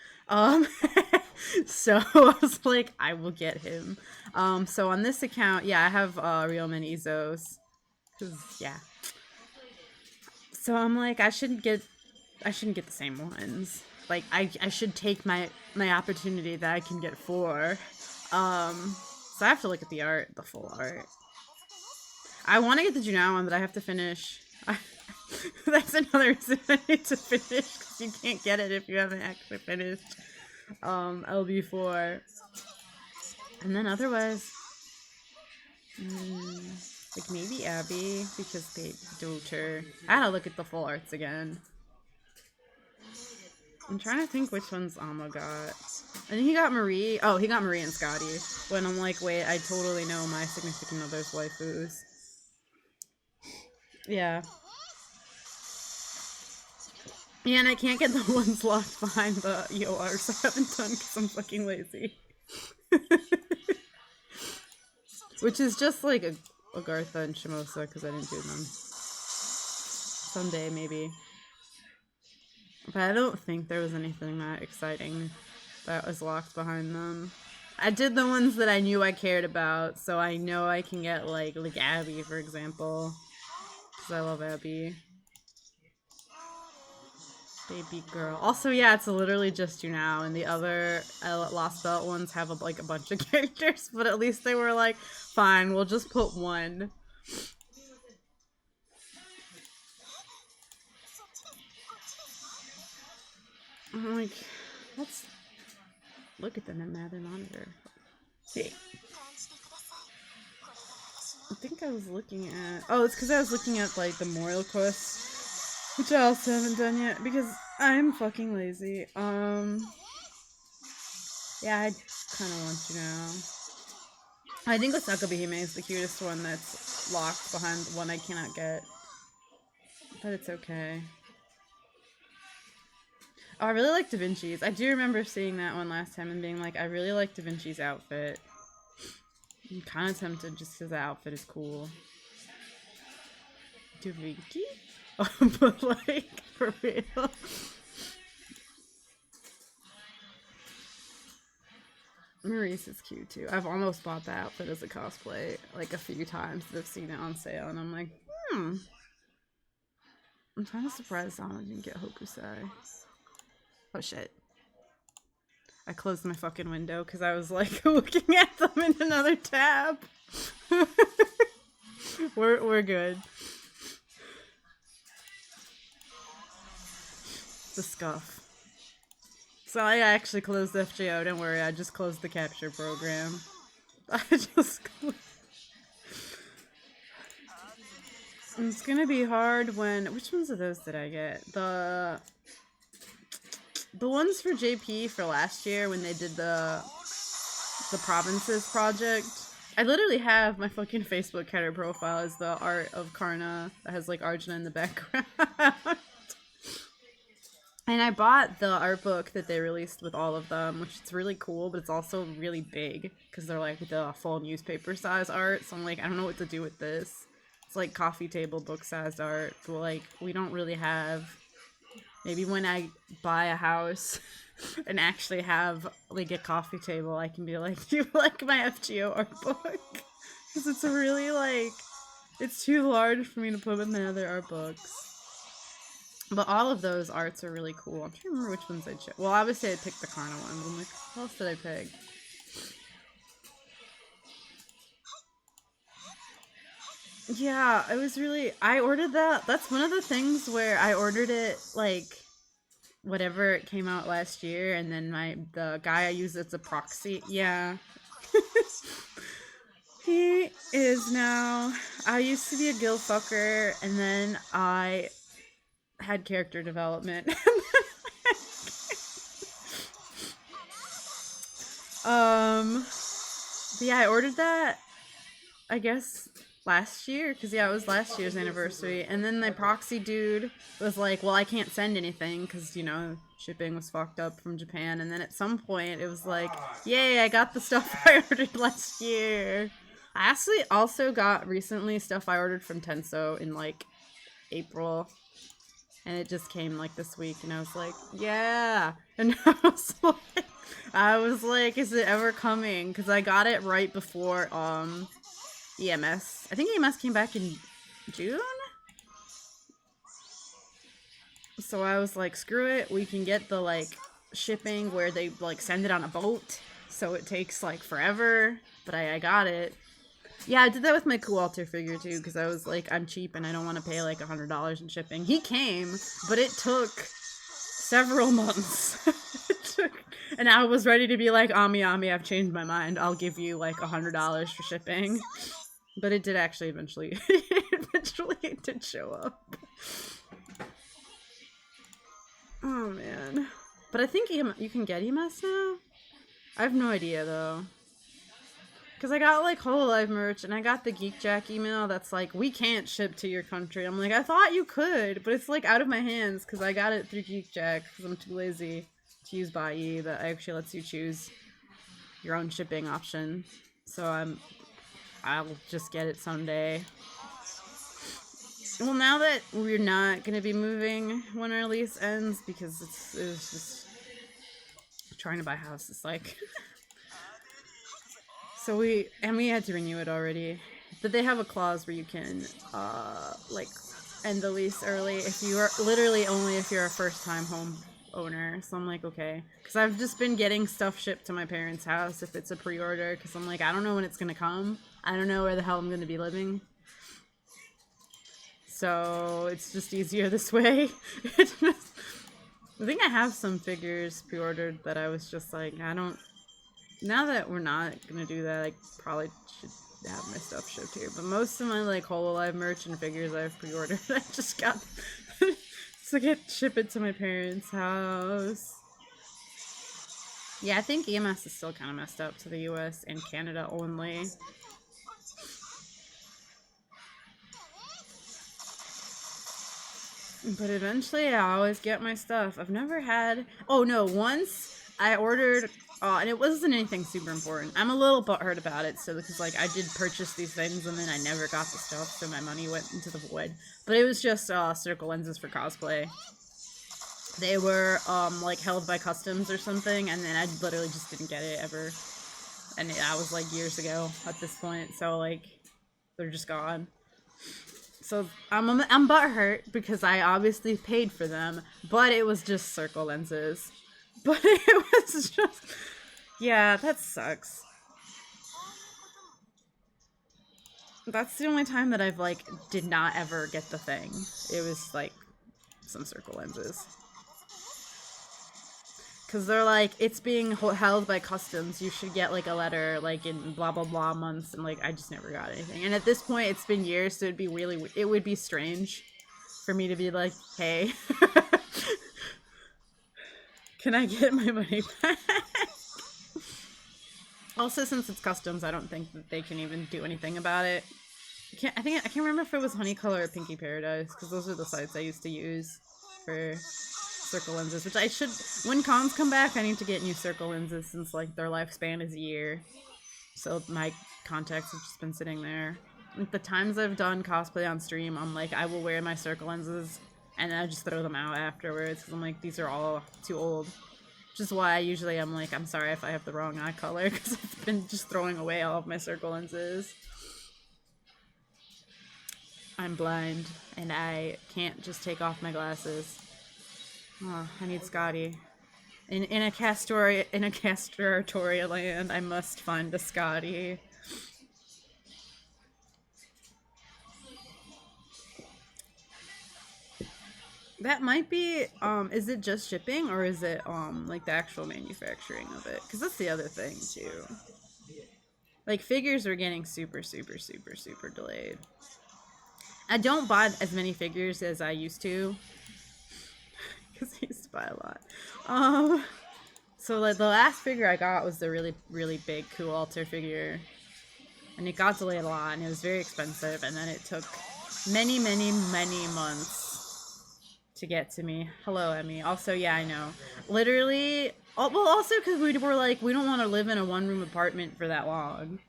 [SPEAKER 1] So I was like, I will get him. So on this account, yeah, I have Real Men Izos. Yeah. So I'm like, I shouldn't get the same ones. Like, I should take my opportunity that I can get 4. So I have to look at the art, the full art. I want to get the Junao one, but I have to finish. That's another reason I need to finish, because you can't get it if you haven't actually finished LB4. And then otherwise, like maybe Abby, because they duped her. I gotta look at the full arts again. I'm trying to think which ones Amo got. And he got Marie. Oh, he got Marie and Scotty. When I'm like, wait, I totally know my significant other's waifus. Yeah. Yeah, and I can't get the ones locked behind the EOR, so I haven't done because I'm fucking lazy. Which is just like a Agartha and Shimosa, because I didn't do them. Someday, maybe. But I don't think there was anything that exciting that was locked behind them. I did the ones that I knew I cared about, so I know I can get like Abby, for example. Because I love Abby. Baby girl. Also, yeah, it's literally just you now, and the other Lost Belt ones have like a bunch of characters, but at least they were like, fine, we'll just put one. I'm like, let's look at the Netmather monitor. Hey. I think I was looking at... Oh, it's because I was looking at, like, the Memorial Quest, which I also haven't done yet, because I'm fucking lazy. Yeah, I kind of want to now. I think Osaka Behime is the cutest one that's locked behind one I cannot get. But it's okay. Oh, I really like Da Vinci's. I do remember seeing that one last time and being like, I really like Da Vinci's outfit. I'm kind of tempted just because the outfit is cool. Da Vinci? Oh, but like, for real. Maurice is cute too. I've almost bought that outfit as a cosplay like a few times that I've seen it on sale, and I'm like, I'm kind of surprised Anna didn't get Hokusai. Oh shit. I closed my fucking window because I was like looking at them in another tab. We're good. The scuff. So I actually closed the FGO, don't worry, I just closed the capture program. It's gonna be hard when... Which ones of those did I get? The ones for JP for last year when they did the provinces project. I literally have my fucking Facebook header profile as the art of Karna that has like Arjuna in the background. And I bought the art book that they released with all of them, which is really cool, but it's also really big because they're like the full newspaper size art. So I'm like, I don't know what to do with this. It's like coffee table book sized art, but like we don't really have. Maybe when I buy a house and actually have like a coffee table, I can be like, do you like my FGO art book? Because it's really like, it's too large for me to put in the other art books. But all of those arts are really cool. I'm trying to remember which ones I chose. Well, obviously I picked the Karna one, but I'm like, what else did I pick? Yeah, it was really... I ordered that. That's one of the things where I ordered it, like, whatever it came out last year, and then the guy I use as a proxy... Yeah. He is now... I used to be a guild fucker, and then I had character development. But yeah, I ordered that, I guess, last year, because yeah, it was last year's anniversary, and then the proxy dude was like, well, I can't send anything, because, you know, shipping was fucked up from Japan, and then at some point, it was like, yay, I got the stuff I ordered last year. I actually also got recently stuff I ordered from Tenso in, like, April. And it just came like this week, and I was like, yeah. And I was like, is it ever coming? Because I got it right before EMS. I think EMS came back in June? So I was like, screw it. We can get the like shipping where they like send it on a boat. So it takes like forever. But I got it. Yeah, I did that with my Kualter figure too, because I was like, I'm cheap and I don't want to pay like $100 in shipping. He came, but it took several months. And I was ready to be like, Ami, I've changed my mind. I'll give you like $100 for shipping. But it did actually eventually, it did show up. Oh man. But I think you can get EMS now? I have no idea though. Because I got, like, Hololive merch, and I got the Geek Jack email that's like, we can't ship to your country. I'm like, I thought you could, but it's, like, out of my hands, because I got it through Geek Jack, because I'm too lazy to use Buyee, that actually lets you choose your own shipping option. So I'll just get it someday. Well, now that we're not gonna be moving when our lease ends, because it was just trying to buy a house is like so we had to renew it already, but they have a clause where you can like end the lease early if you are literally only if you're a first-time home owner. So I'm like, okay, because I've just been getting stuff shipped to my parents' house if it's a pre-order, because I'm like, I don't know when it's gonna come, I don't know where the hell I'm gonna be living, so it's just easier this way. I think I have some figures pre-ordered that I was just like, I don't. Now that we're not gonna do that, I probably should have my stuff shipped here. But most of my like Hololive merch and figures I've pre-ordered, I just got to ship it to my parents' house. Yeah, I think EMS is still kind of messed up to the US and Canada only. But eventually I always get my stuff. I've never had... Oh no, once I ordered... and it wasn't anything super important. I'm a little butthurt about it, so because like I did purchase these things and then I never got the stuff, so my money went into the void. But it was just circle lenses for cosplay. They were like held by customs or something, and then I literally just didn't get it ever. And that was like years ago at this point, so like they're just gone. So I'm butthurt because I obviously paid for them, but it was just circle lenses. But it was just... Yeah, that sucks. That's the only time that I've, like, did not ever get the thing. It was, like, some circle lenses. Because they're like, it's being held by customs, you should get, like, a letter, like, in blah blah blah months, and, like, I just never got anything. And at this point, it's been years, so it would be strange for me to be like, hey, can I get my money back? Also, since it's customs, I don't think that they can even do anything about it. I can't remember if it was Honeycolor or Pinky Paradise, because those are the sites I used to use for circle lenses, which I should... When cons come back, I need to get new circle lenses, since, like, their lifespan is a year. So my contacts have just been sitting there. Like, the times I've done cosplay on stream, I'm like, I will wear my circle lenses, and then I just throw them out afterwards, because I'm like, these are all too old. Which is why I usually am like, I'm sorry if I have the wrong eye color, because I've been just throwing away all of my circle lenses. I'm blind, and I can't just take off my glasses. Oh, I need Scotty. In a Castoria land, I must find a Scotty. That might be, is it just shipping, or is it, like, the actual manufacturing of it? Because that's the other thing, too. Like, figures are getting super, super, super, super delayed. I don't buy as many figures as I used to. Because I used to buy a lot. So, like, the last figure I got was the really, really big Cool Alter figure. And it got delayed a lot, and it was very expensive, and then it took many, many, many months to get to me. Hello, Emmy. Also, yeah, I know. Literally, well, also because we were like, we don't want to live in a one-room apartment for that long.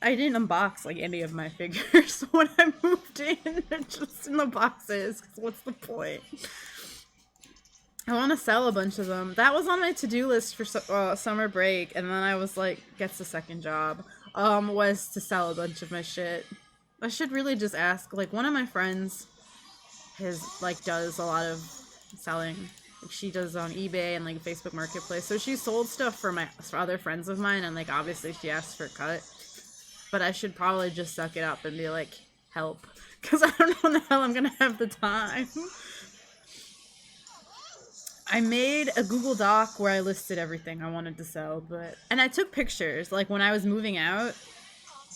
[SPEAKER 1] I didn't unbox, like, any of my figures when I moved in. They're just in the boxes, because what's the point? I want to sell a bunch of them. That was on my to-do list for summer break, and then I was like, gets the second job, was to sell a bunch of my shit. I should really just ask, like, one of my friends does a lot of selling. Like, she does on eBay and, like, Facebook Marketplace. So she sold stuff for other friends of mine, and, like, obviously she asked for a cut. But I should probably just suck it up and be like, help. Because I don't know when the hell I'm gonna have the time. I made a Google Doc where I listed everything I wanted to sell, and I took pictures. Like, when I was moving out,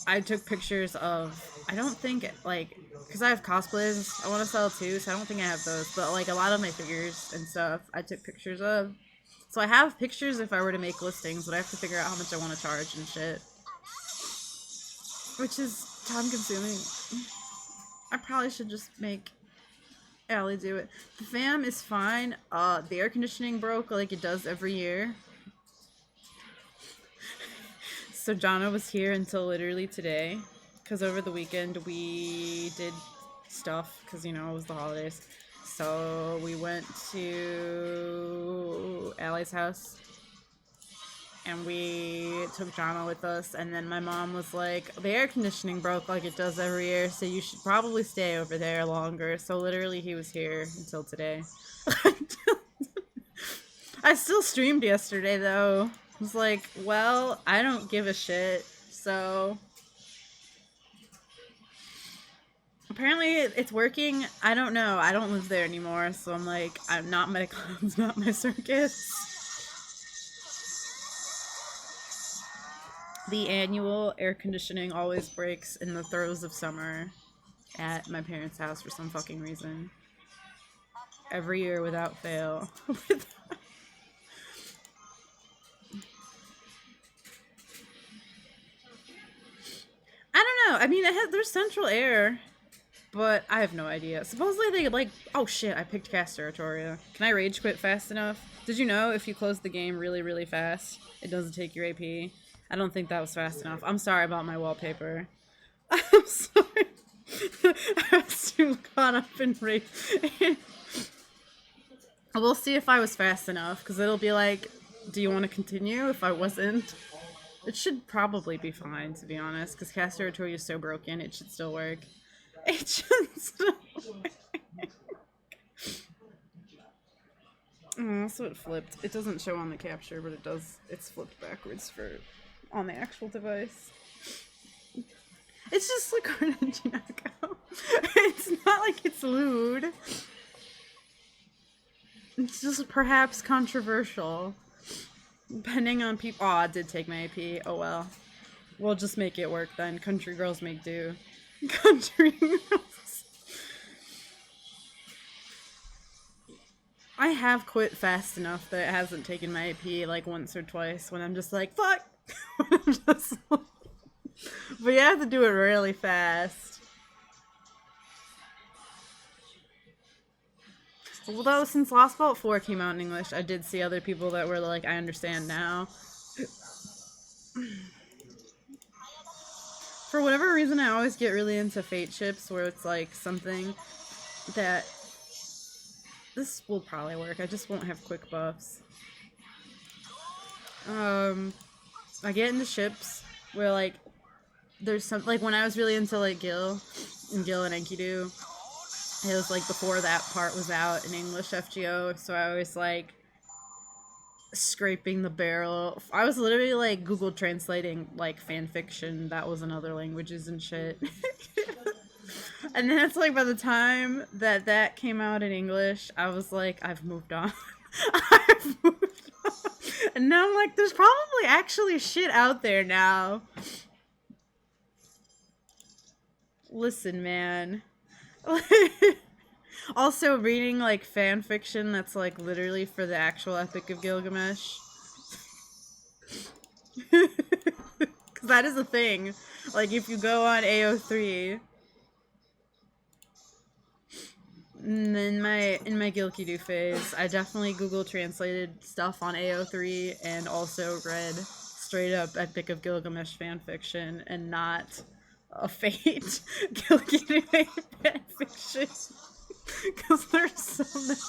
[SPEAKER 1] I took pictures of, I don't think, like, because I have cosplays I want to sell too, so I don't think I have those, but, like, a lot of my figures and stuff I took pictures of. So I have pictures if I were to make listings, but I have to figure out how much I want to charge and shit. Which is time-consuming. I probably should just make Allie do it. The fam is fine. The air conditioning broke like it does every year. So Jana was here until literally today, because over the weekend we did stuff, because, you know, it was the holidays. So we went to Allie's house, and we took Jana with us, and then my mom was like, the air conditioning broke like it does every year, so you should probably stay over there longer. So literally he was here until today. I still streamed yesterday, though. I was like, well, I don't give a shit, so... Apparently it's working. I don't know. I don't live there anymore, so I'm like, I'm not my clown's not my circus. The annual air conditioning always breaks in the throes of summer at my parents' house for some fucking reason. Every year without fail. I don't know. I mean, there's central air, but I have no idea. Supposedly they like... Oh shit, I picked Cast Territoria. Can I rage quit fast enough? Did you know if you close the game really, really fast, it doesn't take your AP? I don't think that was fast enough. I'm sorry about my wallpaper. I'm sorry. I was too caught up in rage. We'll see if I was fast enough, because it'll be like, do you want to continue if I wasn't? It should probably be fine, to be honest, because Cast Territoria is so broken, it should still work. It should still work. Oh, so it flipped. It doesn't show on the capture, but it does. It's flipped backwards for on the actual device. It's just like Cornettinako. It's not like it's lewd. It's just perhaps controversial. Depending on people. Oh, I did take my AP. Oh well. We'll just make it work then. Country girls make do. Country girls. I have quit fast enough that it hasn't taken my AP like once or twice when I'm just like, fuck! But you have to do it really fast. Although since Lost Vault 4 came out in English, I did see other people that were like, I understand now. For whatever reason, I always get really into fate ships where it's like something that... This will probably work, I just won't have quick buffs. I get into ships where like there's some, like when I was really into like Gil and Enkidu, it was like before that part was out in English FGO, so I was like scraping the barrel. I was literally like Google translating like fanfiction that was in other languages and shit. And then it's like by the time that came out in English, I was like, I've moved on. I've moved on. And now I'm like, there's probably actually shit out there now. Listen, man. Also, reading like fan fiction that's like literally for the actual Epic of Gilgamesh. Because that is a thing. Like, if you go on AO3... In my Gilkidu phase, I definitely Google translated stuff on AO3 and also read straight up Epic of Gilgamesh fanfiction and not a Fate Gilkidu fanfiction. Because there's so many.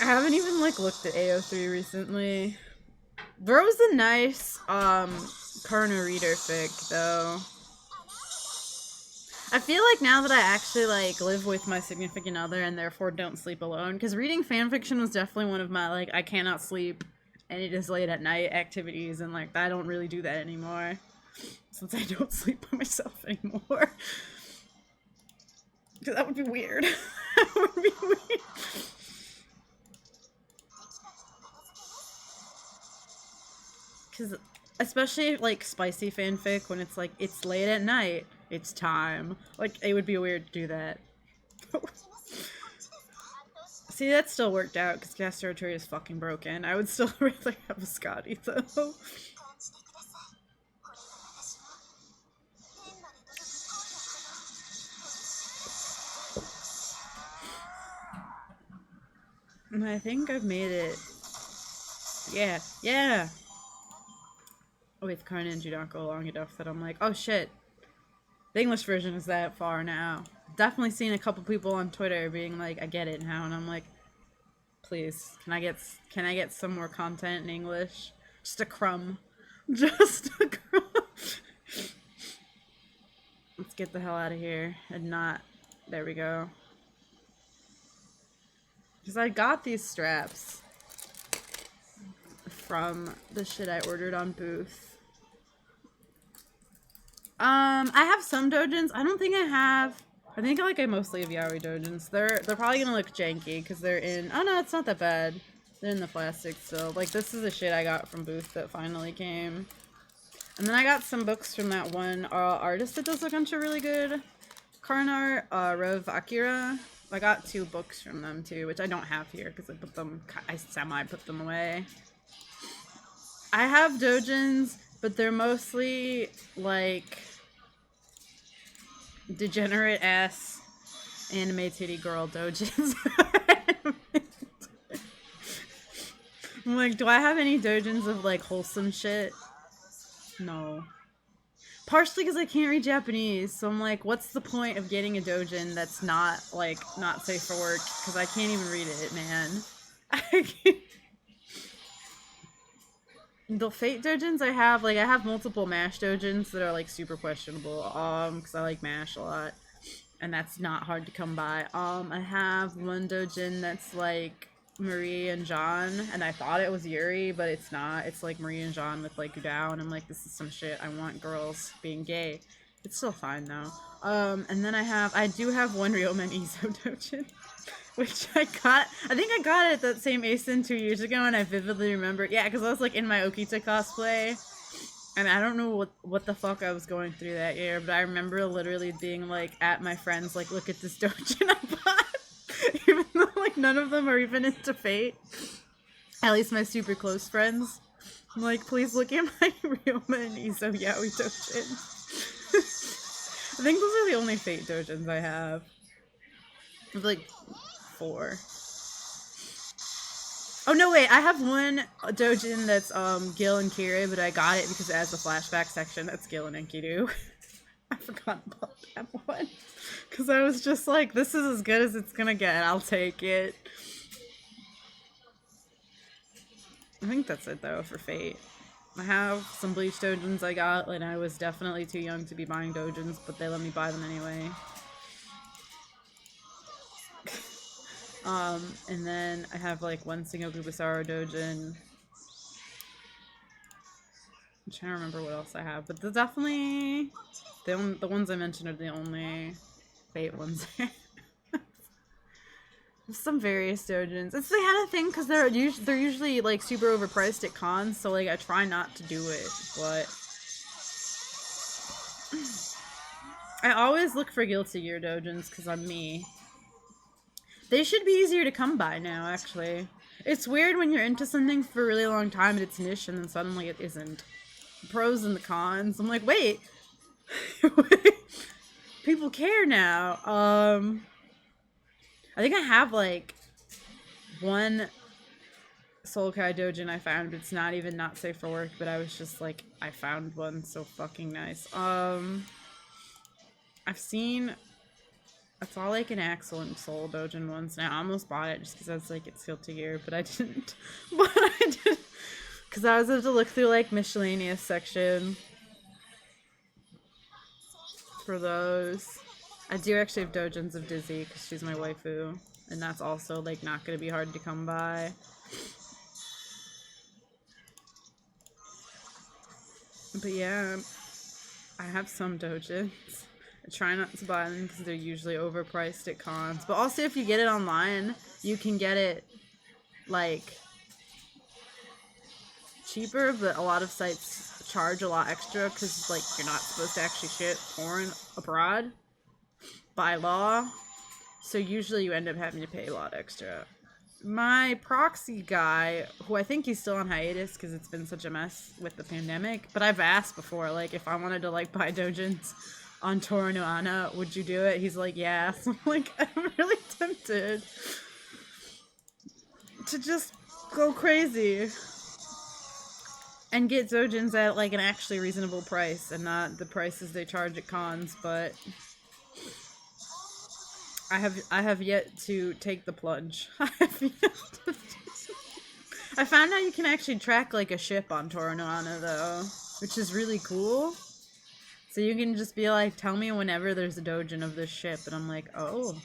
[SPEAKER 1] I haven't even like looked at AO3 recently. There was a nice Karna Reader fic though. I feel like now that I actually, like, live with my significant other and therefore don't sleep alone, because reading fanfiction was definitely one of my, like, I cannot sleep and it is late at night activities, and, like, I don't really do that anymore, since I don't sleep by myself anymore. Because that would be weird. That would be weird. Because, especially, like, spicy fanfic, when it's, like, it's late at night. It's time. Like, it would be weird to do that. See, that still worked out, because Cast Territory is fucking broken. I would still rather have a Scotty, though. And I think I've made it. Yeah, yeah! with Conan do not go long enough that I'm like, oh shit, the English version is that far now. Definitely seen a couple people on Twitter being like, I get it now, and I'm like, please, can I get some more content in English? Just a crumb. Just a crumb. Let's get the hell out of here and not... There we go. Because I got these straps from the shit I ordered on Booth. I have some dojins. I don't think I have... I think like I mostly have yaoi dojins. They're probably gonna look janky because they're in... Oh no, it's not that bad. They're in the plastic still. Like, this is the shit I got from Booth that finally came. And then I got some books from that one artist that does a bunch of really good card art, Rev Akira. I got 2 books from them too, which I don't have here because I semi-put them away. I have dojins, but they're mostly like degenerate ass anime titty girl dojins. I'm like, do I have any dojins of like wholesome shit? No. Partially because I can't read Japanese, so I'm like, what's the point of getting a dojin that's not, like, not safe for work? Because I can't even read it, man. I can't. The Fate dojins I have multiple MASH dojins that are, like, super questionable, because I like MASH a lot. And that's not hard to come by. I have one dojin that's, like, Marie and John, and I thought it was Yuri, but it's not. It's like Marie and John with like Gudao, and I'm like, this is some shit. I want girls being gay. It's still fine though. And then I do have one Real Men Izo dojin, which I think I got it at that same ASIN 2 years ago, and I vividly remember, yeah, because I was like in my Okita cosplay, and I don't know what the fuck I was going through that year, but I remember literally being like at my friends, like, look at this dojin I bought. Even though, like, none of them are even into Fate. At least my super close friends. I'm like, please look at my Ryoma and Izo Yaoi dojin. I think those are the only Fate dojins I have. There's like 4. Oh no, wait, I have one dojin that's Gil and Kira, but I got it because it has a flashback section that's Gil and Enkidu. I forgot about that one. Because I was just like, this is as good as it's gonna get. I'll take it. I think that's it, though, for Fate. I have some Bleach dojins I got, and I was definitely too young to be buying dojins, but they let me buy them anyway. And then I have, like, one Sengoku Basara dojin. I'm trying to remember what else I have, but they're definitely... The ones I mentioned are the only Fate ones. Some various dojins. It's they had a thing because they're usually like super overpriced at cons, so like I try not to do it, but I always look for Guilty Gear dojins because I'm me. They should be easier to come by now, actually. It's weird when you're into something for a really long time and it's niche and then suddenly it isn't. The pros and the cons. I'm like, wait. People care now. I think I have like one Soul Kai dojin I found. It's not even not safe for work, but I was just like, I found one so fucking nice. I saw like an Axel and Soul dojin once, and I almost bought it just because I was like, it's Guilty Gear, but I didn't. But I did because I was able to look through like miscellaneous section for those. I do actually have dojins of Dizzy because she's my waifu, and that's also like not gonna be hard to come by. But yeah, I have some dojins. I try not to buy them because they're usually overpriced at cons. But also, if you get it online, you can get it like cheaper, but a lot of sites charge a lot extra because like you're not supposed to actually ship porn abroad by law, so usually you end up having to pay a lot extra. My proxy guy, who I think he's still on hiatus because it's been such a mess with the pandemic, but I've asked before, like, if I wanted to like buy dojins on Toru no Ana, would you do it? He's like, yeah. So I'm like, I'm really tempted to just go crazy. And get Zojins at like an actually reasonable price and not the prices they charge at cons, but I have yet to take the plunge. I found out you can actually track like a ship on Toranoana though, which is really cool. So you can just be like, tell me whenever there's a dojin of this ship, and I'm like, oh.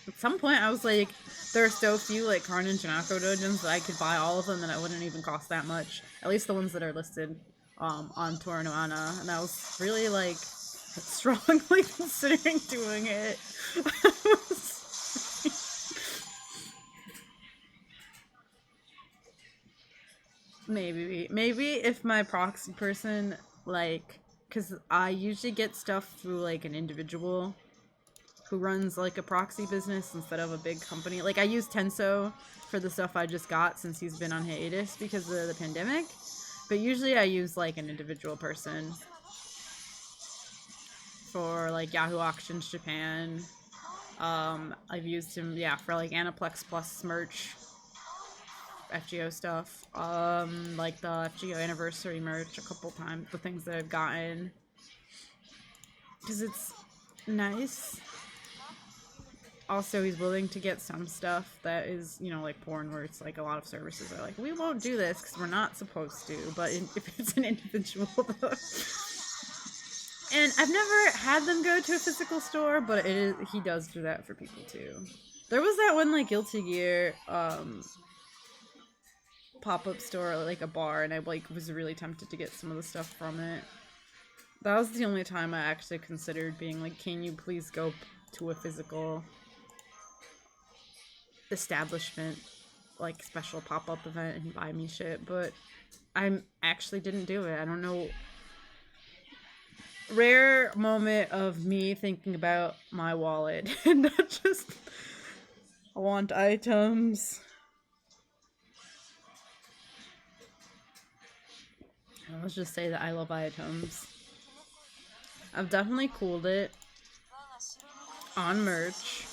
[SPEAKER 1] At some point I was like, there are so few like Karn and Janako dojins that I could buy all of them and it wouldn't even cost that much. At least the ones that are listed on Toranoana, and I was really like strongly considering doing it. Maybe if my proxy person, like, because I usually get stuff through like an individual who runs like a proxy business instead of a big company. Like I use Tenso for the stuff I just got since he's been on hiatus because of the pandemic, but usually I use like an individual person for like Yahoo Auctions Japan. I've used him, yeah, for like Aniplex Plus merch, FGO stuff, like the FGO anniversary merch a couple times, the things that I've gotten, because it's nice. Also, he's willing to get some stuff that is, you know, like porn, where it's like a lot of services are like, we won't do this because we're not supposed to, but if it's an individual, though. And I've never had them go to a physical store, but he does do that for people too. There was that one like Guilty Gear pop-up store, like a bar, and I like was really tempted to get some of the stuff from it. That was the only time I actually considered being like, can you please go to a physical establishment, like special pop-up event, and buy me shit, but I actually didn't do it. I don't know. Rare moment of me thinking about my wallet and not just I want items. Let's just say that I love items. I've definitely cooled it on merch.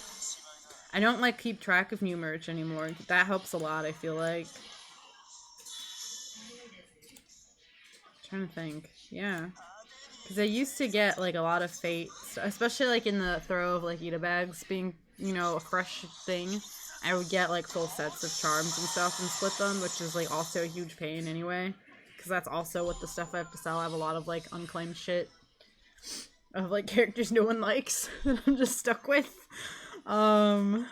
[SPEAKER 1] I don't like keep track of new merch anymore. That helps a lot, I feel like. I'm trying to think. Yeah. Because I used to get like a lot of Fate, especially like in the throw of like Ita bags being, you know, a fresh thing. I would get like full sets of charms and stuff and split them, which is like also a huge pain anyway. Because that's also what the stuff I have to sell. I have a lot of like unclaimed shit of like characters no one likes that I'm just stuck with. But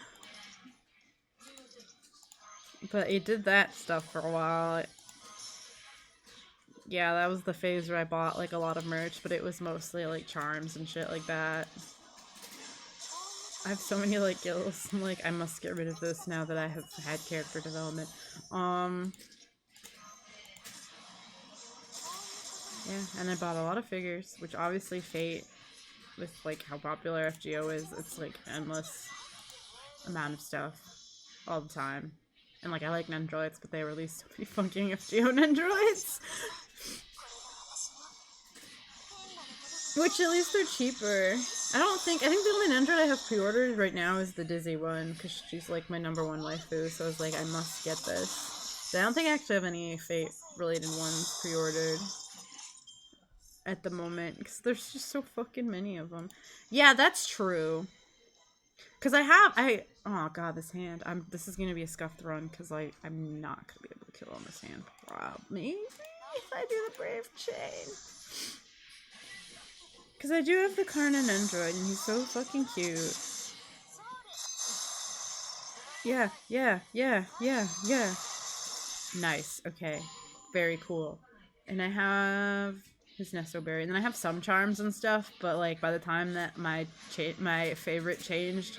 [SPEAKER 1] it did that stuff for a while. Yeah, that was the phase where I bought like a lot of merch, but it was mostly like charms and shit like that. I have so many like gills. I'm like, I must get rid of this now that I have had character development. Yeah, and I bought a lot of figures, which obviously Fate, with like how popular FGO is, it's like endless amount of stuff all the time. And like I like Nendroids, but they released so many fucking FGO Nendroids. Which at least they're cheaper. I think the only Nendroid I have pre-ordered right now is the Dizzy one, because she's like my #1 waifu, so I was like, I must get this. But I don't think I actually have any Fate related ones pre-ordered at the moment, because there's just so fucking many of them. Yeah, that's true. Because oh god, this hand. This is gonna be a scuffed run, because I'm not gonna be able to kill on this hand. Maybe if I do the Brave Chain. Because I do have the Karnan Android, and he's so fucking cute. Yeah. Nice, okay. Very cool. And I have his Nesto Berry, and then I have some charms and stuff, but like by the time that my favorite changed,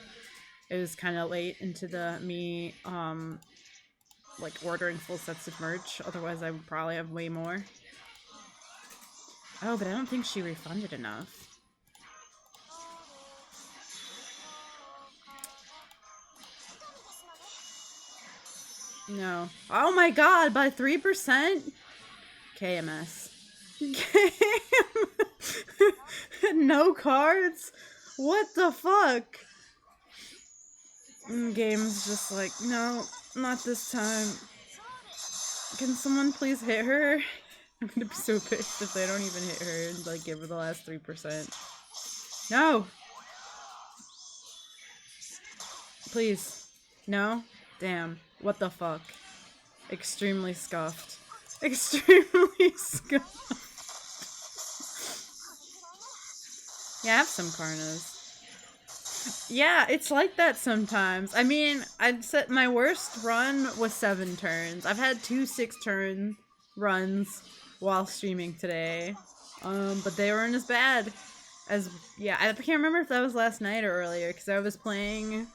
[SPEAKER 1] it was kind of late into me like ordering full sets of merch. Otherwise I would probably have way more. Oh, but I don't think she refunded enough. No. Oh my god, by 3%? KMS. No cards? What the fuck? Game's just like, no, not this time. Can someone please hit her? I'm gonna be so pissed if they don't even hit her and like give her the last 3%. No! Please. No? Damn. What the fuck? Extremely scuffed. Extremely scuffed. Yeah, I have some Karnas. Yeah, it's like that sometimes. I mean, I'd set my worst run was 7 turns. I've had 2 6-turn runs while streaming today. But they weren't as bad as, yeah, I can't remember if that was last night or earlier, because I was playing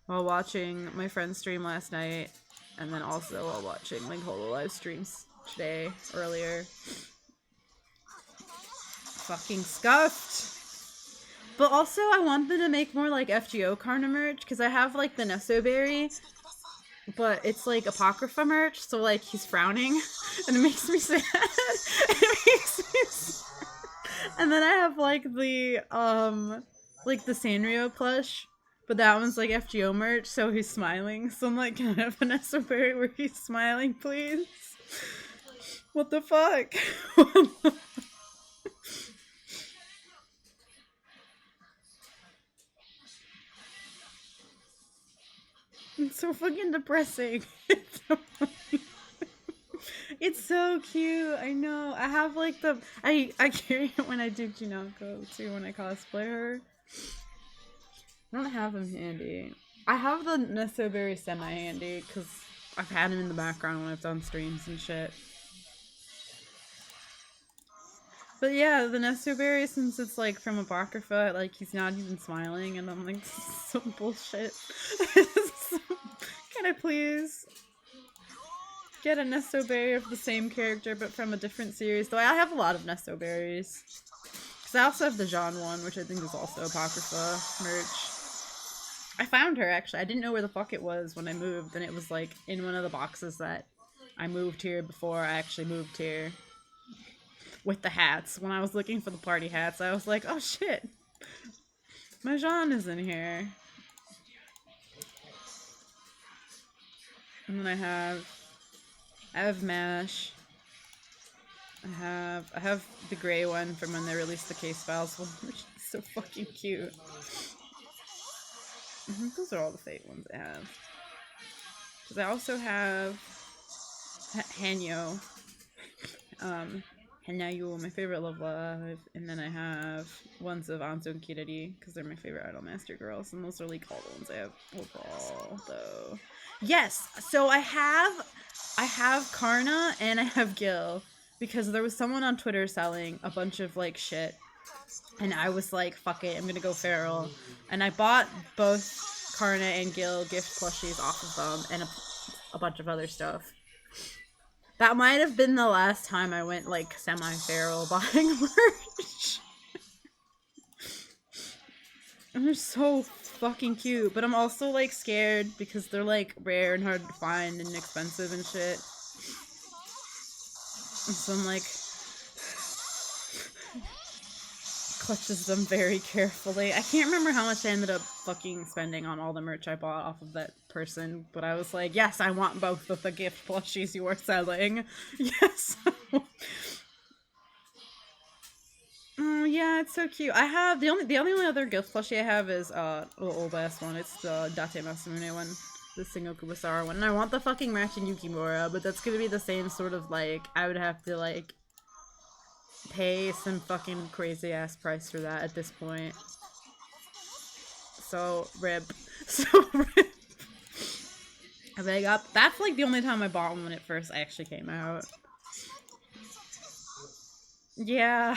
[SPEAKER 1] while watching my friend's stream last night, and then also while watching like HoloLive streams today, earlier. Fucking scuffed! But also, I want them to make more, like, FGO Karna merch, because I have, like, the Nesoberry, but it's, like, Apocrypha merch, so, like, he's frowning, and it makes me sad. It makes me sad. And then I have, like, the Sanrio plush, but that one's, like, FGO merch, so he's smiling, so I'm like, can I have a Nesoberry where he's smiling, please? What the fuck? It's so fucking depressing. It's so It's so cute. I know. I have like the I carry it when I do Junako too, when I cosplay her. I don't have him handy. I have the Nesoberry semi-handy because I've had him in the background when I've done streams and shit. But yeah, the Nesoberry, since it's like from Apocrypha, like he's not even smiling, and I'm like, this is so bullshit. Can I please get a Nesoberry of the same character but from a different series? Though I have a lot of Nesoberries. Because I also have the Jean one, which I think is also Apocrypha merch. I found her, actually. I didn't know where the fuck it was when I moved, and it was like in one of the boxes that I moved here before I actually moved here. With the hats. When I was looking for the party hats, I was like, oh shit. My Jean is in here. And then I have MASH. I have the gray one from when they released the case files one, which is so fucking cute. Those are all the fake ones I have. Because I also have Hanyo. Hanyo, my favorite Love Live, and then I have ones of Anzo and Kirari, because they're my favorite Idol Master girls, and those are like all the ones I have overall, though. Yes! So I have Karna, and I have Gil, because there was someone on Twitter selling a bunch of, like, shit, and I was like, fuck it, I'm gonna go feral, and I bought both Karna and Gil gift plushies off of them, and a bunch of other stuff. That might have been the last time I went, like, semi-feral buying merch. And they're so fucking cute, but I'm also, like, scared because they're, like, rare and hard to find and expensive and shit. And so I'm, like, clutches them very carefully. I can't remember how much I ended up fucking spending on all the merch I bought off of that person, but I was like, yes, I want both of the gift plushies you are selling. Yes. Yeah, it's so cute. I have the only other gift plushie I have is the old ass one. It's the Date Masamune one, the Sengoku Basara one. And I want the fucking matching Yukimura, but that's gonna be the same sort of, like, I would have to, like, pay some fucking crazy ass price for that at this point. So rip. So rip. That's like the only time I bought one when it first actually came out. Yeah.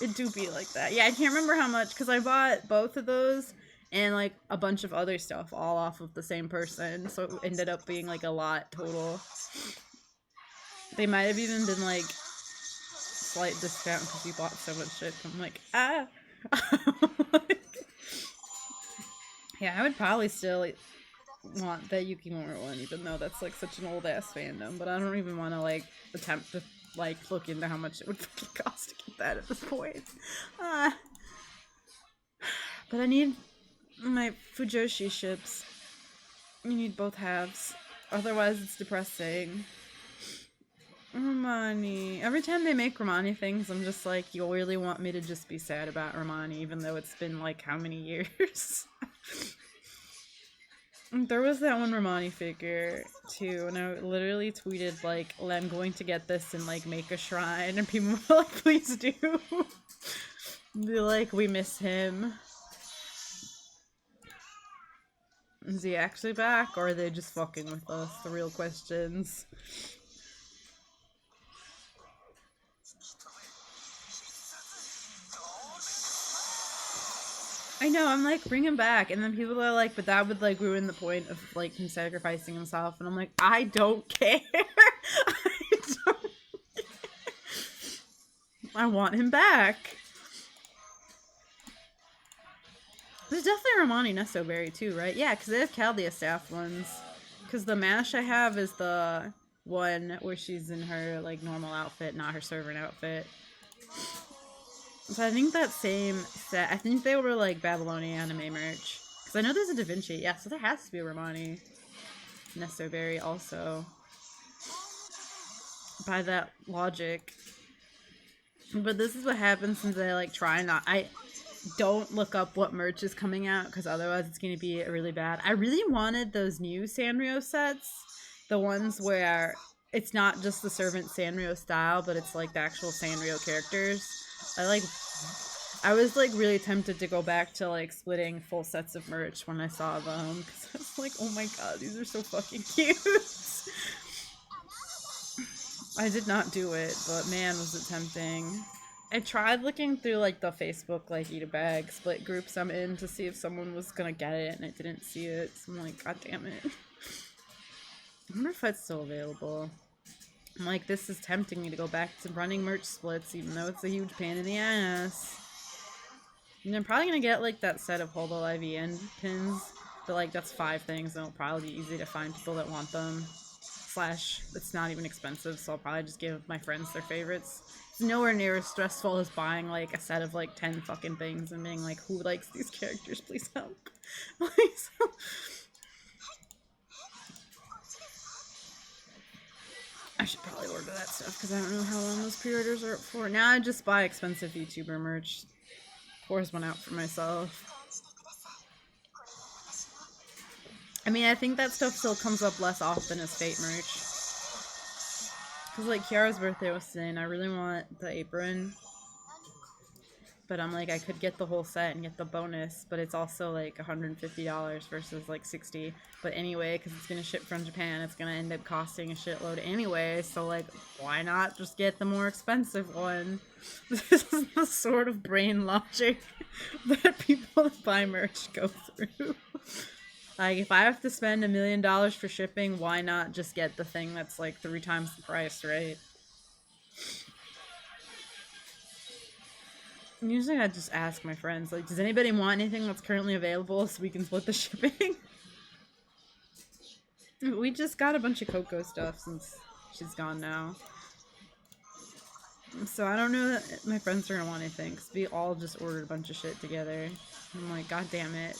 [SPEAKER 1] It do be like that. Yeah, I can't remember how much, because I bought both of those and like a bunch of other stuff all off of the same person, so it ended up being like a lot total. They might have even been like slight discount because you bought so much shit. I'm like, ah. Yeah, I would probably still want the Yukimura one, even though that's like such an old ass fandom. But I don't even want to like attempt to like look into how much it would fucking cost to get that at this point. But I need my Fujoshi ships. You need both halves, otherwise it's depressing. Romani. Every time they make Romani things, I'm just like, you really want me to just be sad about Romani, even though it's been like how many years? There was that one Romani figure too, and I literally tweeted like, I'm going to get this and like make a shrine, and people were like, please do. Be like, we miss him. Is he actually back, or are they just fucking with us? The real questions. I know, I'm like, bring him back, and then people are like, but that would like ruin the point of like him sacrificing himself, and I'm like, I don't care. I don't. I want him back. There's definitely Romani Nesto Berry too, right? Yeah, because they have Caldia staff ones. Because the mash I have is the one where she's in her like normal outfit, not her servant outfit. So I think that same set, I think they were like Babylonian anime merch. Because I know there's a Da Vinci. Yeah, so there has to be a Romani Nesto Berry also. By that logic. But this is what happens since I like try not. I don't look up what merch is coming out because otherwise it's going to be really bad. I really wanted those new Sanrio sets. The ones where it's not just the servant Sanrio style, but it's like the actual Sanrio characters. I was like really tempted to go back to like splitting full sets of merch when I saw them because I was like, oh my god, these are so fucking cute. I did not do it, but man, was it tempting. I tried looking through like the Facebook like eat a bag split groups I'm in to see if someone was gonna get it, and I didn't see it, so I'm like, god damn it. I wonder if it's still available. I'm like, this is tempting me to go back to running merch splits, even though it's a huge pain in the ass. And I'm probably gonna get like that set of Holdo IVN pins, but like that's 5 things, and it'll probably be easy to find people that want them. Slash, it's not even expensive, so I'll probably just give my friends their favorites. It's nowhere near as stressful as buying like a set of like 10 fucking things and being like, who likes these characters? Please help. Please help. I should probably order that stuff because I don't know how long those pre-orders are up for. Now I just buy expensive YouTuber merch. Pours one out for myself. I mean, I think that stuff still comes up less often as Fate merch. Because, like, Kiara's birthday was today, and I really want the apron. But I'm like, I could get the whole set and get the bonus, but it's also, like, $150 versus, like, $60. But anyway, because it's going to ship from Japan, it's going to end up costing a shitload anyway. So, like, why not just get the more expensive one? This is the sort of brain logic that people that buy merch go through. Like, if I have to spend $1 million for shipping, why not just get the thing that's like 3 times the price, right? Usually I just ask my friends, like, does anybody want anything that's currently available so we can split the shipping? We just got a bunch of Coco stuff since she's gone now. So I don't know that my friends are gonna want anything, because we all just ordered a bunch of shit together. I'm like, god damn it.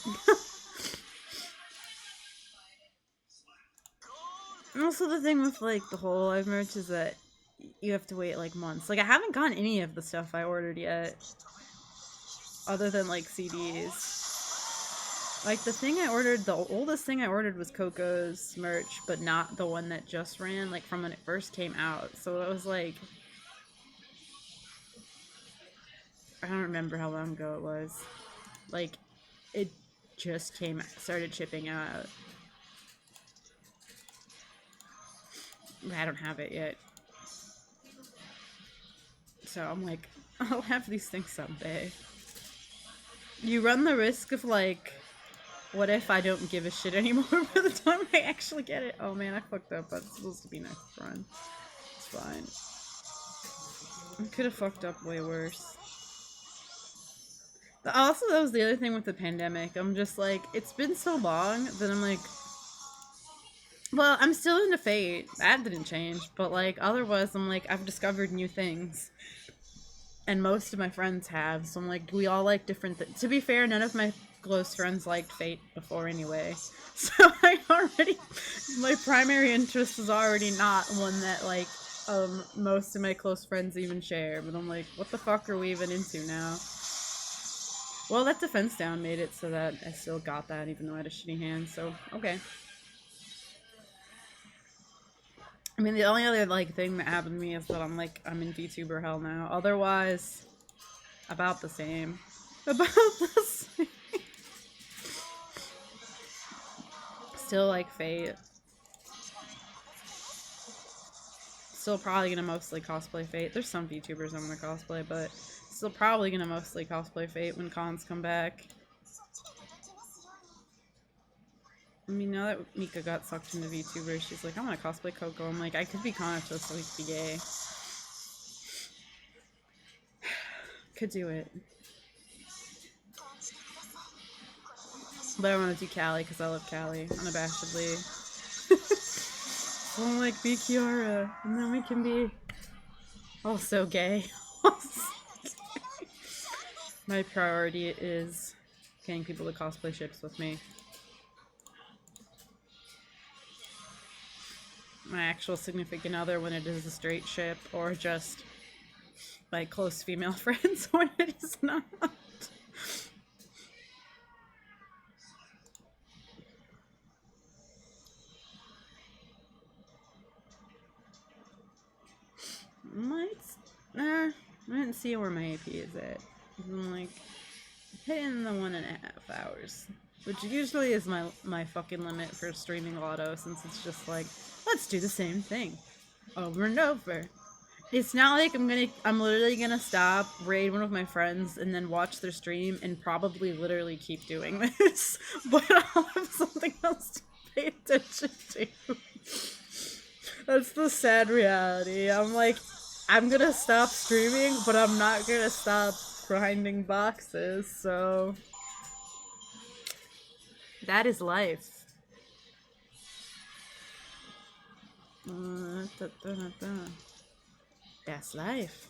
[SPEAKER 1] And also the thing with, like, the whole live merch is that you have to wait, like, months. Like, I haven't gotten any of the stuff I ordered yet. Other than, like, CDs. Like, the thing I ordered, the oldest thing I ordered was Coco's merch, but not the one that just ran, like, from when it first came out. So it was, like... I don't remember how long ago it was. Like, it just started shipping out. I don't have it yet. So I'm like, I'll have these things someday. You run the risk of like, what if I don't give a shit anymore by the time I actually get it? Oh man, I fucked up. That's supposed to be nice run. It's fine. I could have fucked up way worse. Also, that was the other thing with the pandemic. I'm just like, it's been so long that I'm like, well, I'm still into Fate. That didn't change. But, like, otherwise, I'm like, I've discovered new things. And most of my friends have. So I'm like, we all like different things. To be fair, none of my close friends liked Fate before anyway. So my primary interest was already not one that, like, most of my close friends even share. But I'm like, what the fuck are we even into now? Well, that defense down made it so that I still got that even though I had a shitty hand, so okay. I mean, the only other, like, thing that happened to me is that I'm in VTuber hell now. Otherwise, about the same. About the same. Still like Fate. Still probably gonna mostly cosplay Fate. There's some VTubers I'm gonna cosplay, but still probably gonna mostly cosplay Fate when cons come back. I mean, now that Mika got sucked into VTuber, she's like, I want to cosplay Coco. I'm like, I could be conscious so we could be gay. Could do it. But I want to do Callie because I love Callie unabashedly. So I'm like, be Kiara, and then we can be also gay. My priority is getting people to cosplay ships with me. My actual significant other when it is a straight ship, or just my close female friends when it is not. I didn't see where my AP is at. I'm like hitting the 1.5 hours, which usually is my fucking limit for streaming Lotto, since it's just like, let's do the same thing over and over. It's not like I'm literally gonna stop, raid one of my friends, and then watch their stream and probably literally keep doing this, but I'll have something else to pay attention to. That's the sad reality. I'm like, I'm gonna stop streaming, but I'm not gonna stop grinding boxes, so that is life. That's life.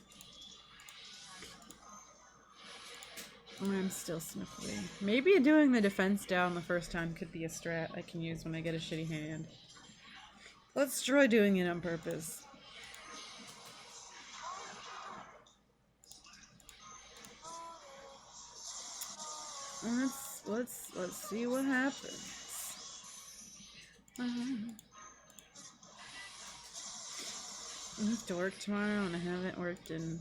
[SPEAKER 1] I'm still sniffly. Maybe doing the defense down the first time could be a strat I can use when I get a shitty hand. Let's try doing it on purpose. Let's see what happens. I have to work tomorrow, and I haven't worked in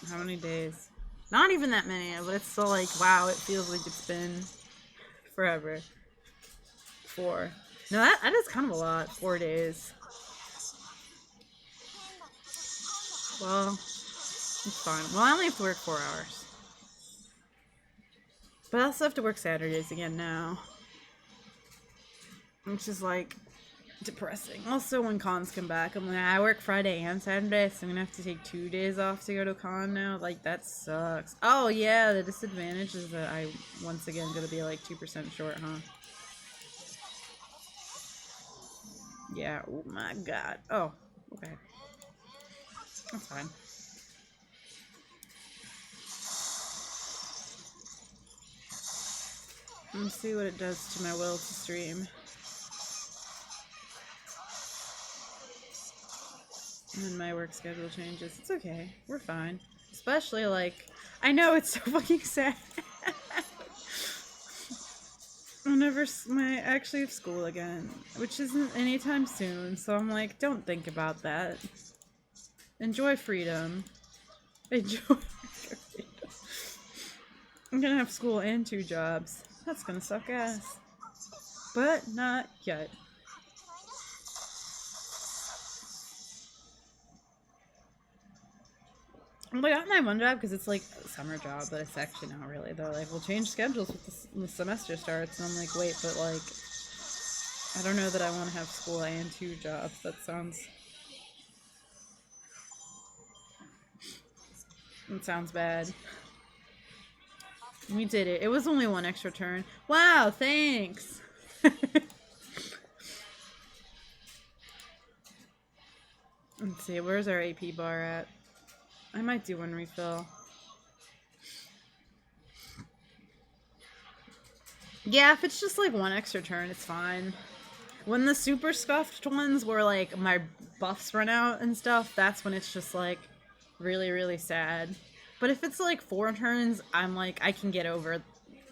[SPEAKER 1] how many days? Not even that many, but it's still like, wow, it feels like it's been forever. 4. No, that is kind of a lot. 4 days. Well, it's fine. Well, I only have to work 4 hours. But I also have to work Saturdays again now. Which is like depressing. Also, when cons come back, I'm like, I work Friday and Saturday, so I'm gonna have to take 2 days off to go to con now. Like, that sucks. Oh yeah, the disadvantage is that I once again gonna be like 2% short, huh? Yeah, oh my god. Oh, okay. That's fine. Let's see what it does to my will to stream. And my work schedule changes. It's okay. We're fine. Especially, like, I know it's so fucking sad. Whenever I actually have school again, which isn't anytime soon, so I'm like, don't think about that. Enjoy freedom. Enjoy freedom. I'm gonna have school and 2 jobs. That's gonna suck ass. But not yet. Well, I got my one job because it's like a summer job, but it's actually not really. They're like, we'll change schedules when the semester starts. And I'm like, wait, but like, I don't know that I want to have school and 2 jobs. That sounds bad. We did it. It was only 1 extra turn. Wow, thanks! Let's see, where's our AP bar at? I might do 1 refill. Yeah, if it's just like 1 extra turn, it's fine. When the super scuffed ones where, like, my buffs run out and stuff, that's when it's just, like, really, really sad. But if it's, like, 4 turns, I'm, like, I can get over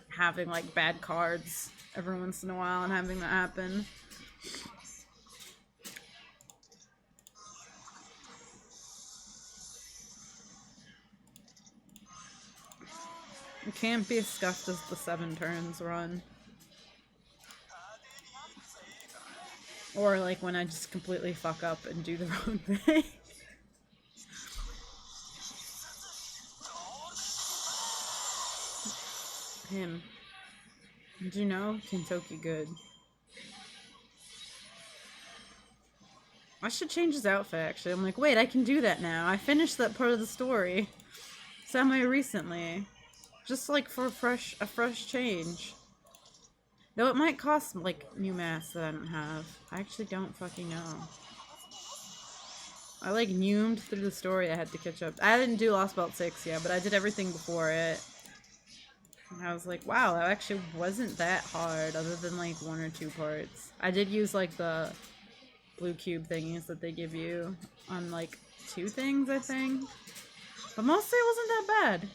[SPEAKER 1] having, like, bad cards every once in a while and having that happen. It can't be as scuffed as the 7 turns run. Or, like, when I just completely fuck up and do the wrong thing. Him. Did you know? Kentucky good. I should change his outfit, actually. I'm like, wait, I can do that now. I finished that part of the story semi-recently. Just, like, for a fresh change. Though it might cost, like, new masks that I don't have. I actually don't fucking know. I, like, neumed through the story. I had to catch up. I didn't do Lost Belt 6 yet, but I did everything before it. And I was like, wow, that actually wasn't that hard, other than, like, 1 or 2 parts. I did use, like, the blue cube thingies that they give you on, like, 2 things, I think. But mostly it wasn't that bad.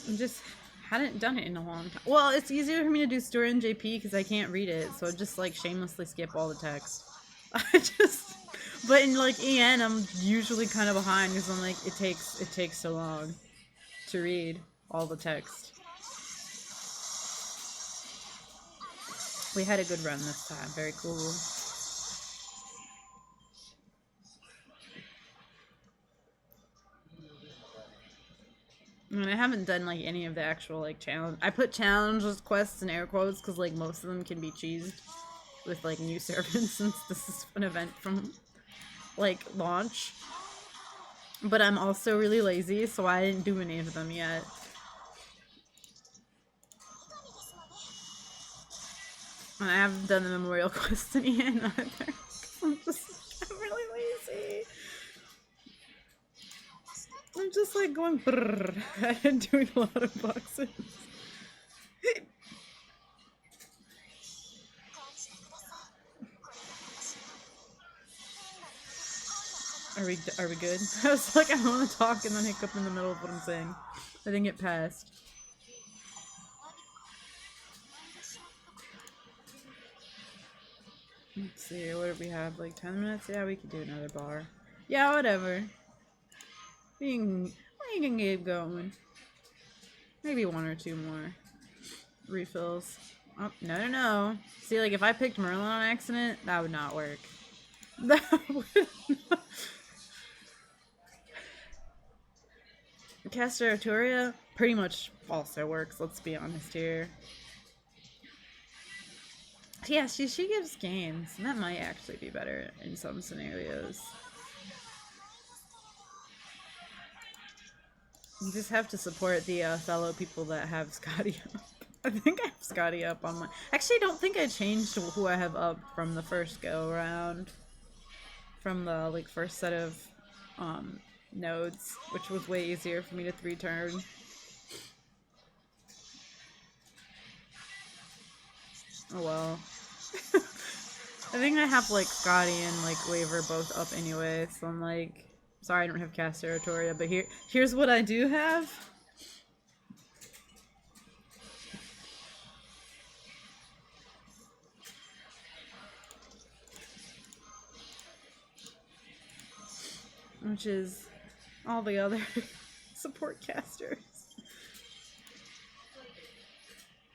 [SPEAKER 1] I just hadn't done it in a long time. Well, it's easier for me to do story in JP because I can't read it, so I just, like, shamelessly skip all the text. But in, like, EN, I'm usually kind of behind because I'm like, it takes so long to read all the text. We had a good run this time. Very cool. I mean, I haven't done, like, any of the actual, like, challenge. I put challenges, quests, in air quotes because, like, most of them can be cheesed with, like, new servants since this is an event from, like, launch. But I'm also really lazy, so I didn't do any of them yet. And I haven't done the memorial quest in EN either. I'm really lazy. I'm just, like, going brrrr and doing a lot of boxes. Are we good? I was like, I want to talk and then hiccup in the middle of what I'm saying. I didn't get past. Let's see, what do we have? Like 10 minutes? Yeah, we could do another bar. Yeah, whatever. We can keep going. Maybe 1 or 2 more refills. Oh, no. See, like, if I picked Merlin on accident, that would not work. That would not. Caster Arturia pretty much also works, let's be honest here. Yeah, she gives gains, and that might actually be better in some scenarios. You just have to support the fellow people that have Scotty up. I think I have Scotty up on my... Actually, I don't think I changed who I have up from the first go-around. From the, like, first set of nodes, which was way easier for me to 3-turn. Oh well. I think I have, like, Scotty and, like, Waver both up anyway, so I'm like... Sorry I don't have Cast Territoria, but here's what I do have. Which is all the other support casters.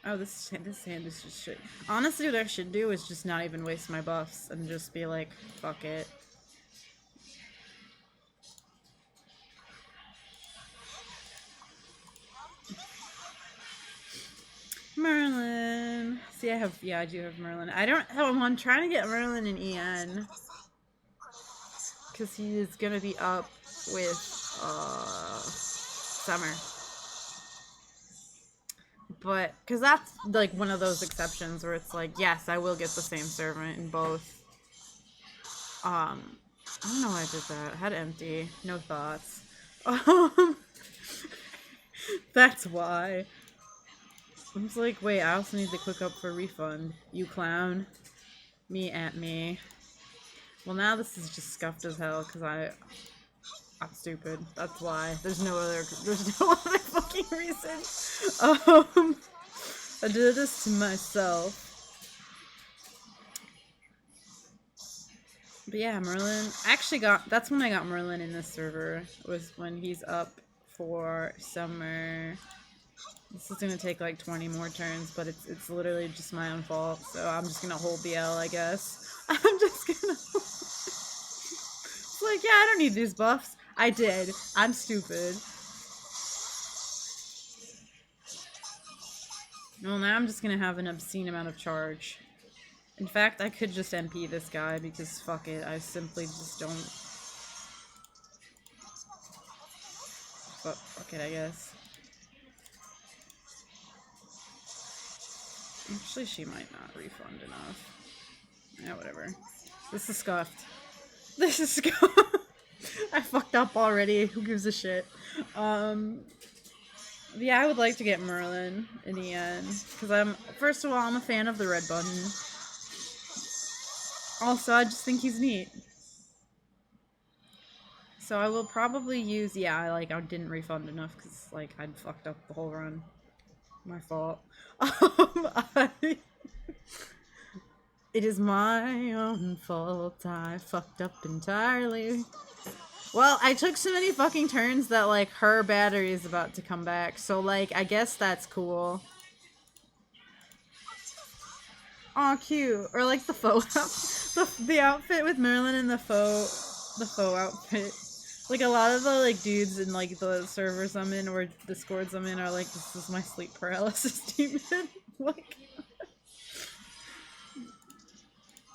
[SPEAKER 1] Oh, this hand is just shit. Honestly, what I should do is just not even waste my buffs and just be like, fuck it. Merlin. See, I do have Merlin. I'm trying to get Merlin in EN. Because he is gonna be up with, Summer. But, because that's, like, one of those exceptions where it's like, yes, I will get the same servant in both. I don't know why I did that. Head empty. No thoughts. That's why. I was like, wait, I also need the quick up for refund. You clown. Me at me. Well, now this is just scuffed as hell because I'm stupid. That's why. There's no other fucking reason. I did this to myself. But yeah, Merlin. I actually that's when I got Merlin in this server. Was when he's up for summer. This is gonna take like 20 more turns, but it's literally just my own fault. So I'm just gonna hold BL, I guess. I'm just gonna. It's like, yeah, I don't need these buffs. I did. I'm stupid. Well, now I'm just gonna have an obscene amount of charge. In fact, I could just MP this guy because fuck it, I simply just don't. But fuck it, I guess. Actually, she might not refund enough. Yeah, whatever. This is scuffed. This is scuffed. I fucked up already. Who gives a shit? Yeah, I would like to get Merlin in the end. Because first of all, I'm a fan of the red button. Also, I just think he's neat. So I will probably use, yeah, I didn't refund enough because, like, I'd fucked up the whole run. My fault. It is my own fault. I fucked up entirely. Well, I took so many fucking turns that, like, her battery is about to come back. So, like, I guess that's cool. Aw, cute. Or, like, the faux the outfit with Merlin and the faux outfit. Like, a lot of the, like, dudes in, like, the servers I'm in or Discords I'm in are like, this is my sleep paralysis demon. Like...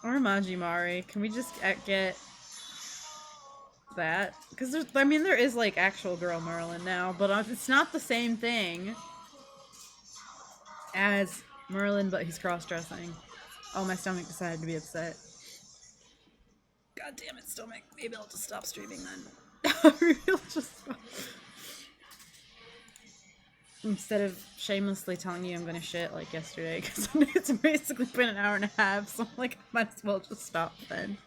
[SPEAKER 1] Or Majimari. Can we just get that? Because I mean, there is, like, actual girl Merlin now, but it's not the same thing as Merlin, but he's cross-dressing. Oh, my stomach decided to be upset. God damn it, stomach. Maybe I'll just stop streaming then. I'll just stop. Instead of shamelessly telling you I'm gonna shit like yesterday, because it's basically been an hour and a half, so I'm like, I might as well just stop then.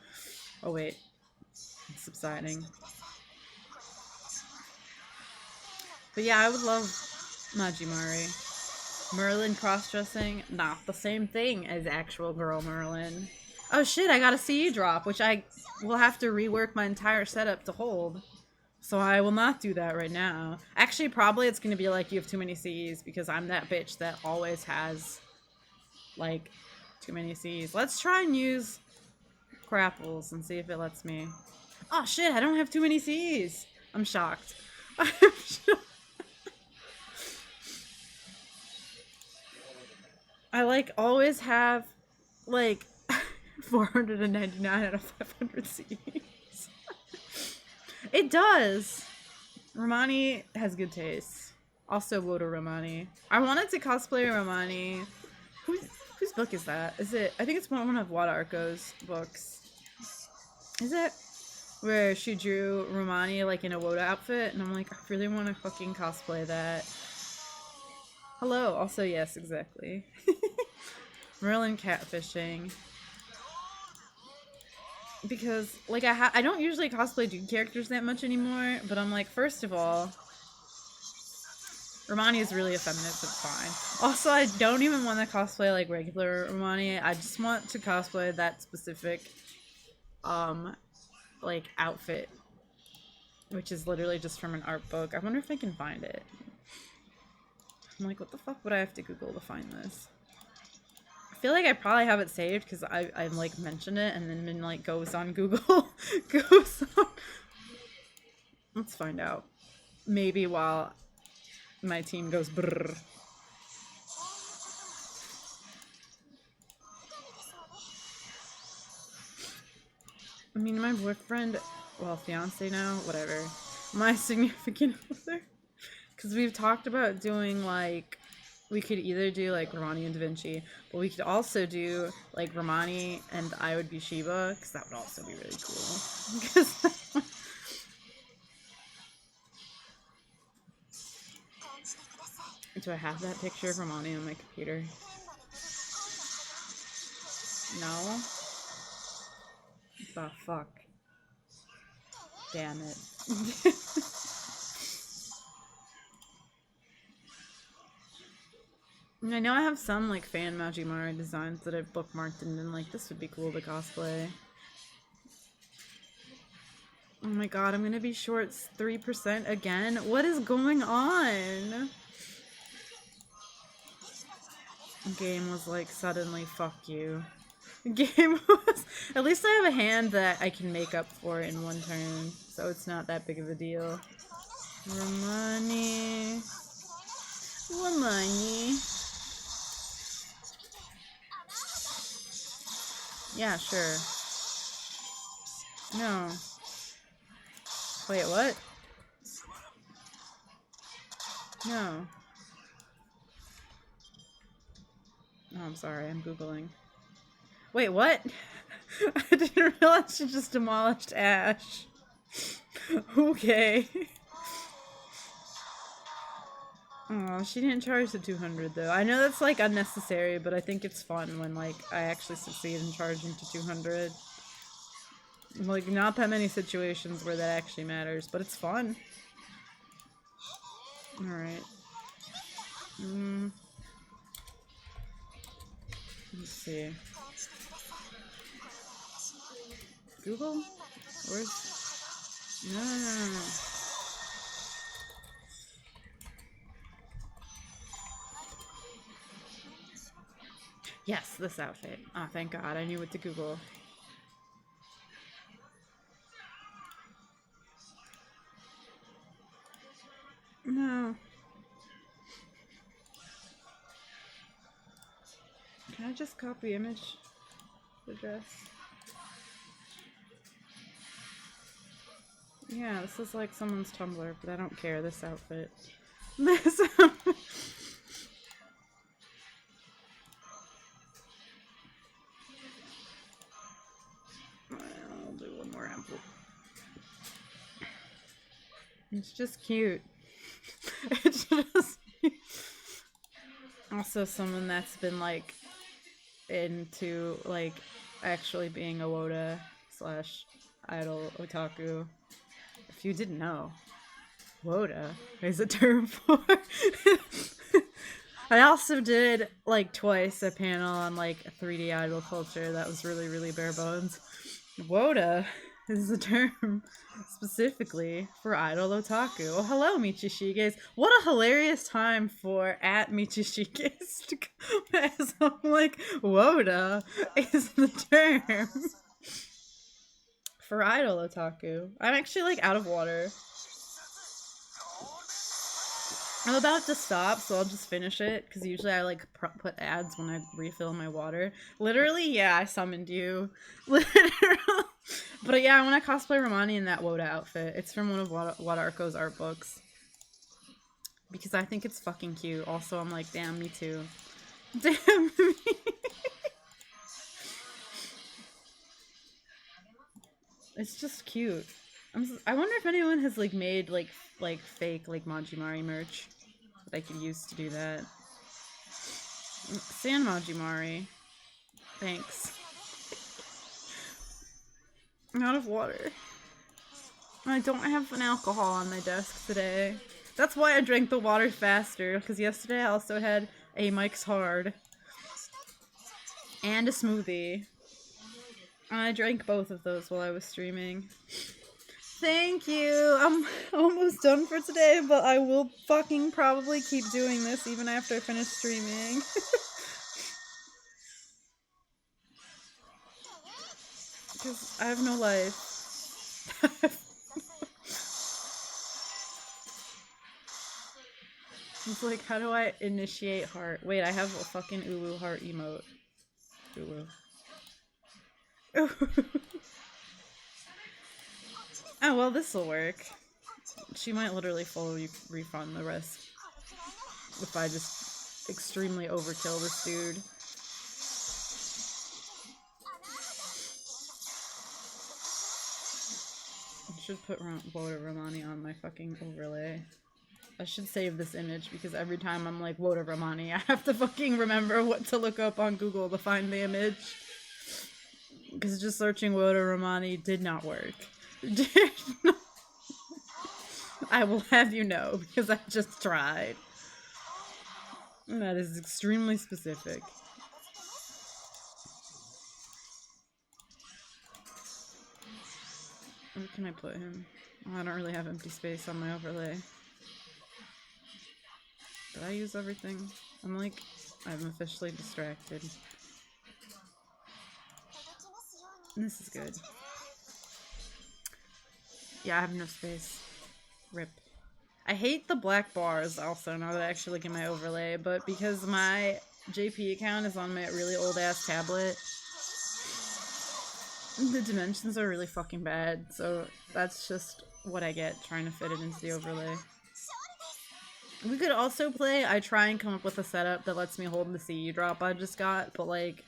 [SPEAKER 1] Oh wait, it's subsiding. But yeah, I would love Majimari. Merlin cross-dressing, not the same thing as actual girl Merlin. Oh shit, I got a CE drop, which I will have to rework my entire setup to hold. So I will not do that right now. Actually, probably it's going to be like you have too many Cs because I'm that bitch that always has, like, too many Cs. Let's try and use Crapples and see if it lets me. Oh shit, I don't have too many Cs. I'm shocked. I, like, always have, like, 499 out of 500 Cs. It does! Romani has good taste. Also, Woda Romani. I wanted to cosplay Romani. Whose book is that? Is it? I think it's one of Wada Arco's books. Is it? Where she drew Romani, like, in a Woda outfit, and I'm like, I really want to fucking cosplay that. Hello. Also, yes, exactly. Merlin catfishing. Because, like, I don't usually cosplay dude characters that much anymore, but I'm like, first of all, Romani is really effeminate, so it's fine. Also, I don't even want to cosplay, like, regular Romani. I just want to cosplay that specific, like, outfit, which is literally just from an art book. I wonder if I can find it. I'm like, what the fuck would I have to Google to find this? I feel like I probably have it saved because I like mentioned it and then like goes on Google. Goes on. Let's find out. Maybe while my team goes brrr. I mean, my boyfriend, well, fiance now, whatever. My significant other. Because we've talked about doing, like, we could either do, like, Romani and Da Vinci, but we could also do, like, Romani and I would be Shiba, because that would also be really cool. Do I have that picture of Romani on my computer? No? The fuck. Damn it. I know I have some like fan Majimari designs that I've bookmarked and been like, this would be cool to cosplay. Oh my god, I'm gonna be short 3% again? What is going on? Game was like, suddenly, fuck you. Game was... At least I have a hand that I can make up for in one turn, so it's not that big of a deal. Romani... Romani... Yeah, sure. No. Wait, what? No. Oh, I'm sorry, I'm Googling. Wait, what? I didn't realize she just demolished Ash. Okay. Oh, she didn't charge the 200 though. I know that's like unnecessary, but I think it's fun when like I actually succeed in charging to 200. Like, not that many situations where that actually matters, but it's fun. Alright. Let's see. Google? Where's... No. Yes, this outfit. Oh, thank God. I knew what to Google. No. Can I just copy image address? Yeah, this is like someone's Tumblr, but I don't care. This outfit. This outfit. I'll do one more ample. It's just cute. It's just also someone that's been like into like actually being a Woda / idol otaku. If you didn't know, Woda is a term for I also did like twice a panel on like 3D idol culture that was really, really bare bones. Woda is a term specifically for idol otaku. Oh, hello, Michishikes. What a hilarious time for @Michishikes to come as I'm like, Woda is the term for idol otaku. I'm actually like out of water. I'm about to stop, so I'll just finish it, because usually I, like, put ads when I refill my water. Literally, yeah, I summoned you. Literally. But yeah, I want to cosplay Romani in that Woda outfit. It's from one of Wadarko's art books. Because I think it's fucking cute. Also, I'm like, damn, me too. Damn me. It's just cute. I wonder if anyone has, like, made, like fake, like, Majimari merch that I could use to do that. San Majimari. Thanks. I'm out of water. I don't have an alcohol on my desk today. That's why I drank the water faster, because yesterday I also had a Mike's Hard. And a smoothie. And I drank both of those while I was streaming. Thank you! I'm almost done for today, but I will fucking probably keep doing this even after I finish streaming. Because I have no life. It's like, how do I initiate heart? Wait, I have a fucking Uwu heart emote. Uwu. Oh, well, this'll work. She might literally fully refund the rest if I just extremely overkill this dude. I should put Woda Romani on my fucking overlay. I should save this image because every time I'm like, Woda Romani, I have to fucking remember what to look up on Google to find the image. Because just searching Woda Romani did not work. I will have you know, because I just tried. And that is extremely specific. Where can I put him? Oh, I don't really have empty space on my overlay. Did I use everything? I'm officially distracted. This is good. Yeah, I have no space. Rip. I hate the black bars also, now that I actually look at my overlay, but because my JP account is on my really old ass tablet, the dimensions are really fucking bad, so that's just what I get trying to fit it into the overlay. We could also play, I try and come up with a setup that lets me hold the CE drop I just got, but like,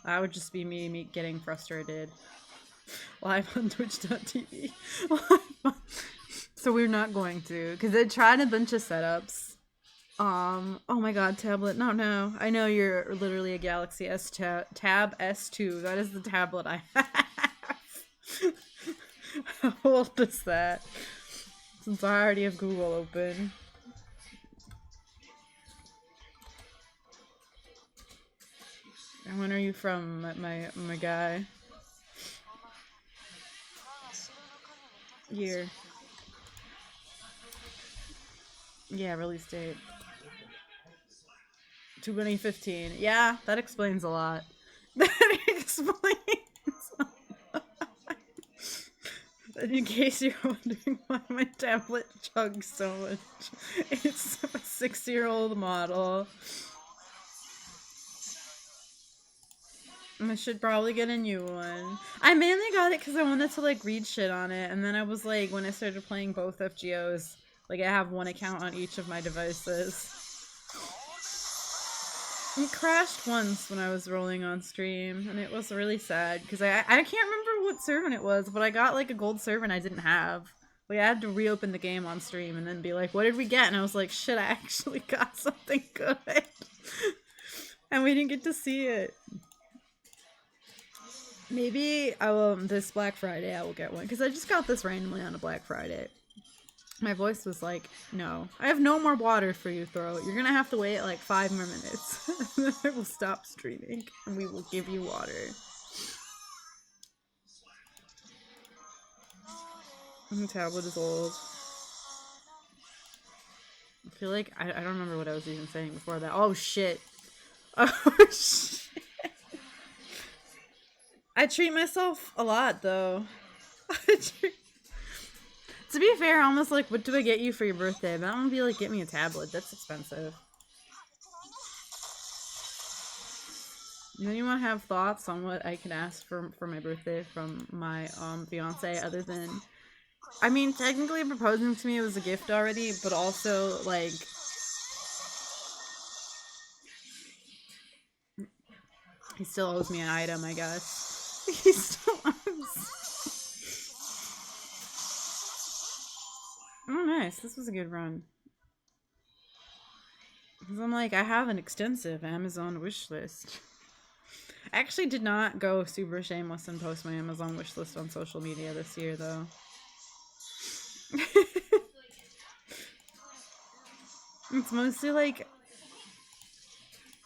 [SPEAKER 1] that would just be me getting frustrated. Live on twitch.tv. So we're not going to, because I tried a bunch of setups. Oh my god, tablet, no. I know you're literally a Galaxy S Tab S2. That is the tablet I have. How old is that? Since I already have Google open. And when are you from, my guy? Year. Yeah, release date. 2015. Yeah, that explains a lot. That explains a lot. In case you're wondering why my tablet chugs so much, it's a 6-year-old model. I should probably get a new one. I mainly got it because I wanted to like read shit on it, and then I was like, when I started playing both FGOs, like I have one account on each of my devices. It crashed once when I was rolling on stream, and it was really sad because I can't remember what servant it was, but I got like a gold servant I didn't have. Like I had to reopen the game on stream and then be like, what did we get? And I was like, shit, I actually got something good. And we didn't get to see it. Maybe I will, this Black Friday I will get one, because I just got this randomly on a Black Friday. My voice was like, no. I have no more water for you, Throat. You're gonna have to wait like 5 more minutes. And then I will stop streaming, and we will give you water. The tablet is old. I feel like, I don't remember what I was even saying before that. Oh, shit. Oh, shit. I treat myself a lot, though. To be fair, almost like, what do I get you for your birthday? But I'm gonna be like, get me a tablet. That's expensive. Does anyone have thoughts on what I can ask for my birthday from my fiance, other than... I mean, technically proposing to me was a gift already, but also, like... He still owes me an item, I guess. He still owes... Oh, nice. This was a good run. Because I'm like, I have an extensive Amazon wish list. I actually did not go super shameless and post my Amazon wish list on social media this year, though. It's mostly, like,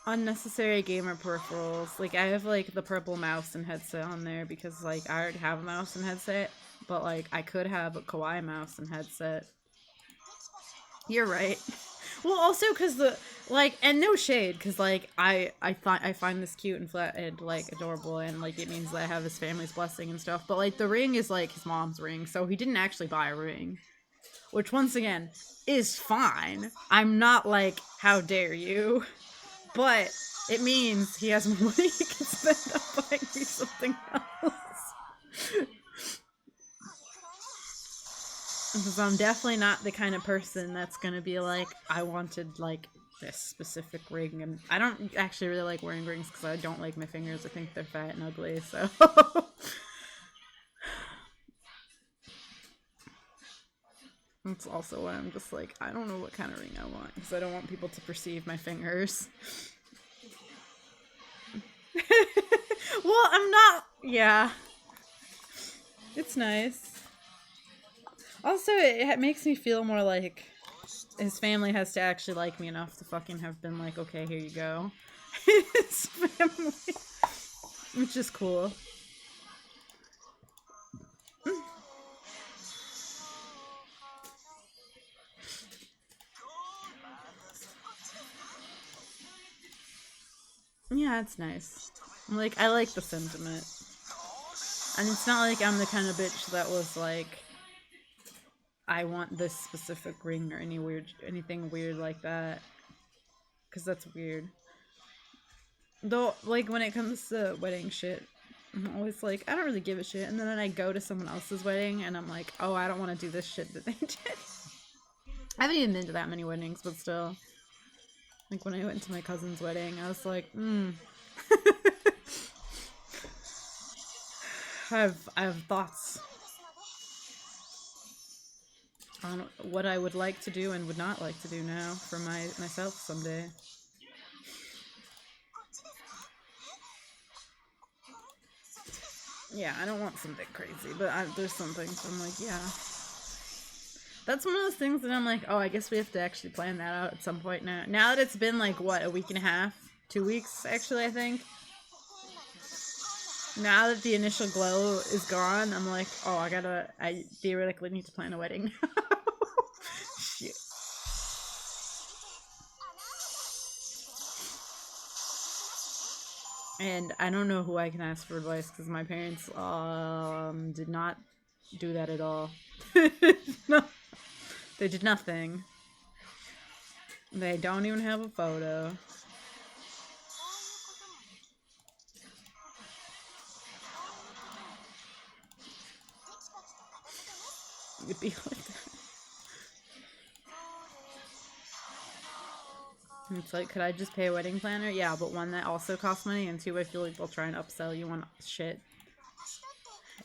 [SPEAKER 1] unnecessary gamer peripherals. Like, I have, like, the purple mouse and headset on there because, like, I already have a mouse and headset. But, like, I could have a kawaii mouse and headset. You're right. Well, also because the, like, and no shade, because, like, I find this cute and flat and, like, adorable, and, like, it means that I have his family's blessing and stuff. But, like, the ring is, like, his mom's ring, so he didn't actually buy a ring. Which, once again, is fine. I'm not like, how dare you? But it means he has money he can spend on buying me something else. Because I'm definitely not the kind of person that's gonna be like, I wanted, like, this specific ring. And I don't actually really like wearing rings because I don't like my fingers. I think they're fat and ugly, so... That's also why I'm just like, I don't know what kind of ring I want, because I don't want people to perceive my fingers. Well, I'm not... Yeah. It's nice. Also, it makes me feel more like his family has to actually like me enough to fucking have been like, okay, here you go. His family. Which is cool. Yeah, it's nice. Like, I like the sentiment. And it's not like I'm the kind of bitch that was like, I want this specific ring or anything weird like that. Because that's weird. Though, like, when it comes to wedding shit, I'm always like, I don't really give a shit. And then I go to someone else's wedding and I'm like, oh, I don't want to do this shit that they did. I haven't even been to that many weddings, but still. Like, when I went to my cousin's wedding, I was like, I have thoughts on what I would like to do and would not like to do now for myself someday. Yeah, I don't want something crazy, but there's some things I'm like, yeah. That's one of those things that I'm like, oh, I guess we have to actually plan that out at some point now. Now that it's been like, what, a week and a half? 2 weeks, actually, I think. Now that the initial glow is gone, I'm like, oh, I theoretically need to plan a wedding now. Shit. And I don't know who I can ask for advice, because my parents did not do that at all. No, they did nothing. They don't even have a photo. It'd be like that. It's like, could I just pay a wedding planner? Yeah, but one that also costs money, and two, I feel like they'll try and upsell you on shit.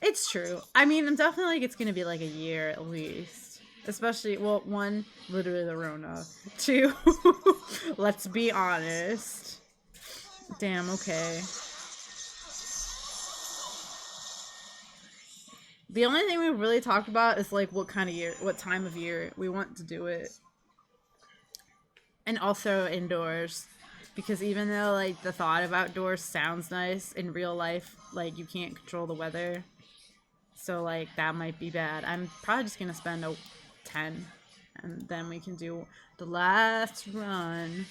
[SPEAKER 1] It's true. I mean, I'm definitely like, it's gonna be like a year at least. Especially, well, one, literally the Rona. Two, let's be honest. Damn, okay. The only thing we've really talked about is like what time of year we want to do it. And also indoors. Because even though like the thought of outdoors sounds nice, in real life, like you can't control the weather. So like that might be bad. I'm probably just gonna spend a 10 and then we can do the last run.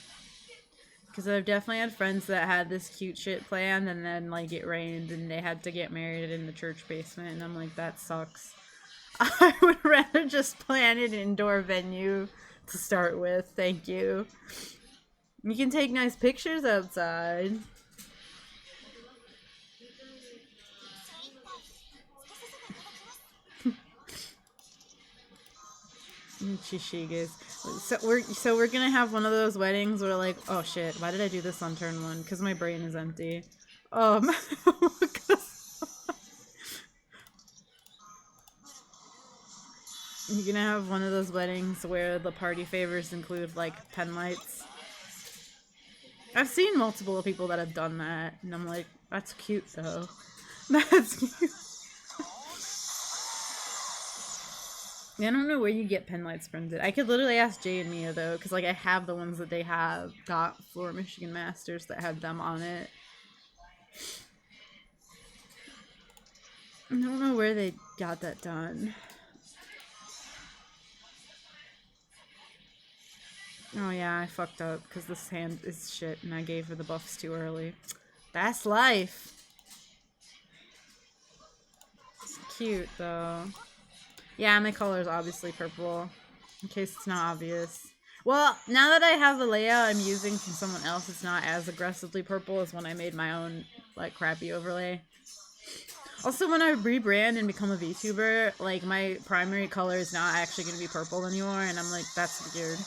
[SPEAKER 1] Because I've definitely had friends that had this cute shit planned and then like it rained and they had to get married in the church basement, and I'm like, that sucks. I would rather just plan an indoor venue to start with. Thank you. You can take nice pictures outside. Chishigas. So we're gonna have one of those weddings where like, oh shit, why did I do this on turn 1? Because my brain is empty. You're gonna have one of those weddings where the party favors include like pen lights. I've seen multiple people that have done that, and I'm like, that's cute though. That's cute. I don't know where you get pen lights printed. I could literally ask Jay and Mia though, because like I have the ones that they have got for Michigan Masters that had them on it. I don't know where they got that done. Oh yeah, I fucked up because this hand is shit and I gave her the buffs too early. That's life. It's cute though. Yeah, my color is obviously purple, in case it's not obvious. Well, now that I have the layout I'm using from someone else, it's not as aggressively purple as when I made my own, like, crappy overlay. Also, when I rebrand and become a VTuber, like, my primary color is not actually going to be purple anymore, and I'm like, that's weird.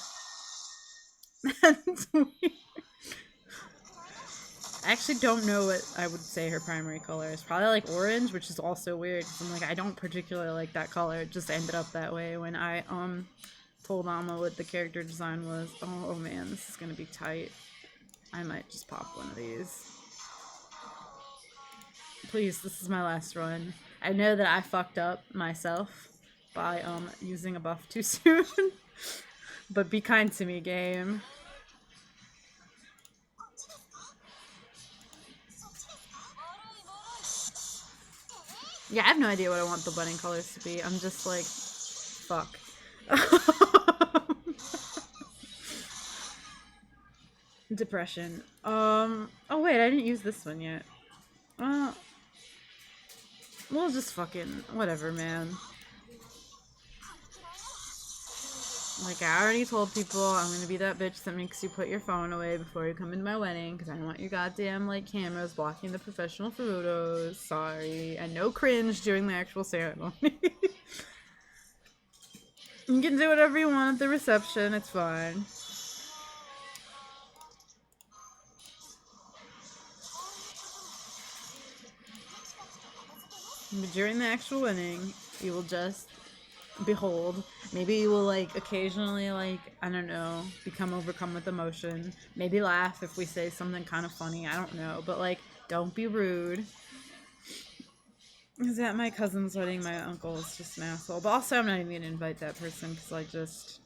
[SPEAKER 1] That's weird. I actually don't know what I would say her primary color is. Probably like orange, which is also weird. 'Cause I'm like, I don't particularly like that color. It just ended up that way when I told Alma what the character design was. Oh man, this is gonna be tight. I might just pop one of these. Please, this is my last run. I know that I fucked up myself by using a buff too soon. But be kind to me, game. Yeah, I have no idea what I want the wedding colors to be. I'm just like, fuck. Depression. Oh wait, I didn't use this one yet. We'll just fucking, whatever, man. Like, I already told people I'm gonna be that bitch that makes you put your phone away before you come into my wedding, because I don't want your goddamn, like, cameras blocking the professional photos. Sorry. And no cringe during the actual ceremony. You can do whatever you want at the reception, it's fine. But during the actual wedding, you will just behold. Maybe you will, like, occasionally, like, I don't know, become overcome with emotion. Maybe laugh if we say something kind of funny. I don't know. But, like, don't be rude. Because at my cousin's wedding, my uncle is just an asshole. But also, I'm not even going to invite that person because I just...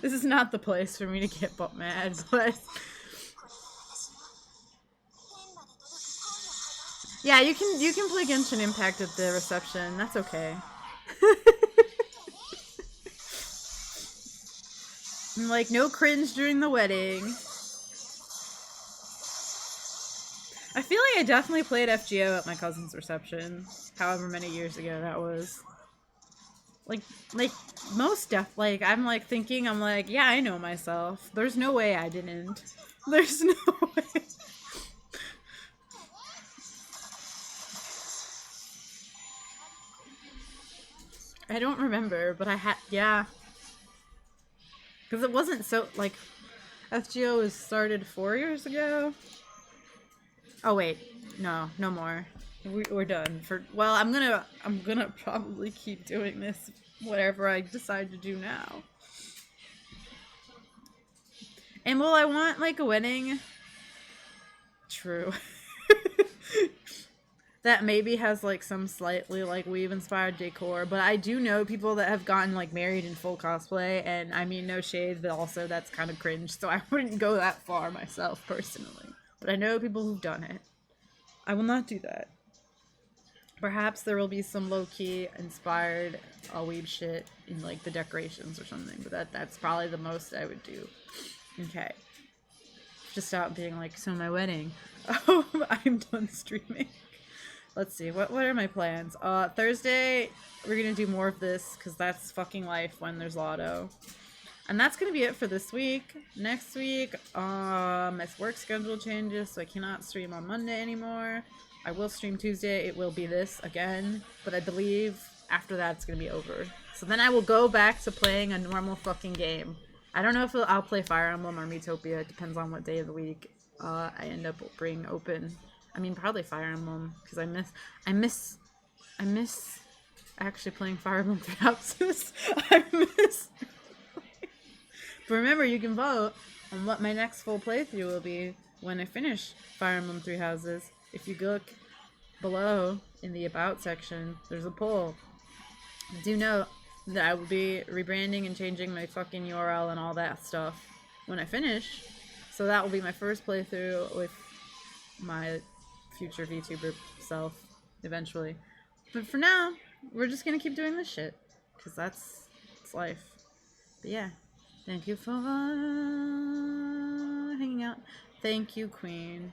[SPEAKER 1] This is not the place for me to get mad, but... Yeah, you can play Genshin Impact at the reception. That's okay. Like, no cringe during the wedding. I feel like I definitely played FGO at my cousin's reception. However many years ago that was. Like, most like, I'm like thinking, I'm like, yeah, I know myself. There's no way I didn't. There's no way. I don't remember, but I had, yeah. Because it wasn't so, like, FGO was started 4 years ago. Oh wait, no more. We're done for. Well, I'm gonna probably keep doing this, whatever I decide to do now. And will I want like a wedding? True. That maybe has like some slightly like weave inspired decor, but I do know people that have gotten like married in full cosplay, and I mean no shade, but also that's kind of cringe, so I wouldn't go that far myself personally. But I know people who've done it. I will not do that. Perhaps there will be some low-key inspired weeb shit in like the decorations or something, but that's probably the most I would do. Okay. Just stop being like, so my wedding. Oh, I'm done streaming. Let's see, what are my plans? Thursday, we're gonna do more of this, because that's fucking life when there's Lotto. And that's gonna be it for this week. Next week, my work schedule changes, so I cannot stream on Monday anymore. I will stream Tuesday, it will be this again, but I believe after that it's gonna be over. So then I will go back to playing a normal fucking game. I don't know if I'll play Fire Emblem or Miitopia, it depends on what day of the week I end up bringing open. I mean, probably Fire Emblem, because I miss actually playing Fire Emblem 3 Houses. I miss... But remember, you can vote on what my next full playthrough will be when I finish Fire Emblem 3 Houses. If you look below in the About section, there's a poll. Do note that I will be rebranding and changing my fucking URL and all that stuff when I finish. So that will be my first playthrough with my future VTuber self eventually. But for now, we're just gonna keep doing this shit, because it's life. But yeah, thank you for hanging out. Thank you, Queen.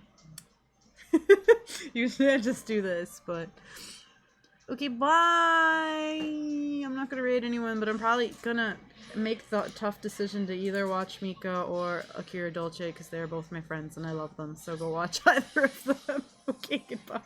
[SPEAKER 1] Usually I just do this, but okay, bye. I'm not gonna raid anyone, but I'm probably gonna make the tough decision to either watch Mika or Akira Dolce, because they're both my friends and I love them, so go watch either of them. Okay, goodbye.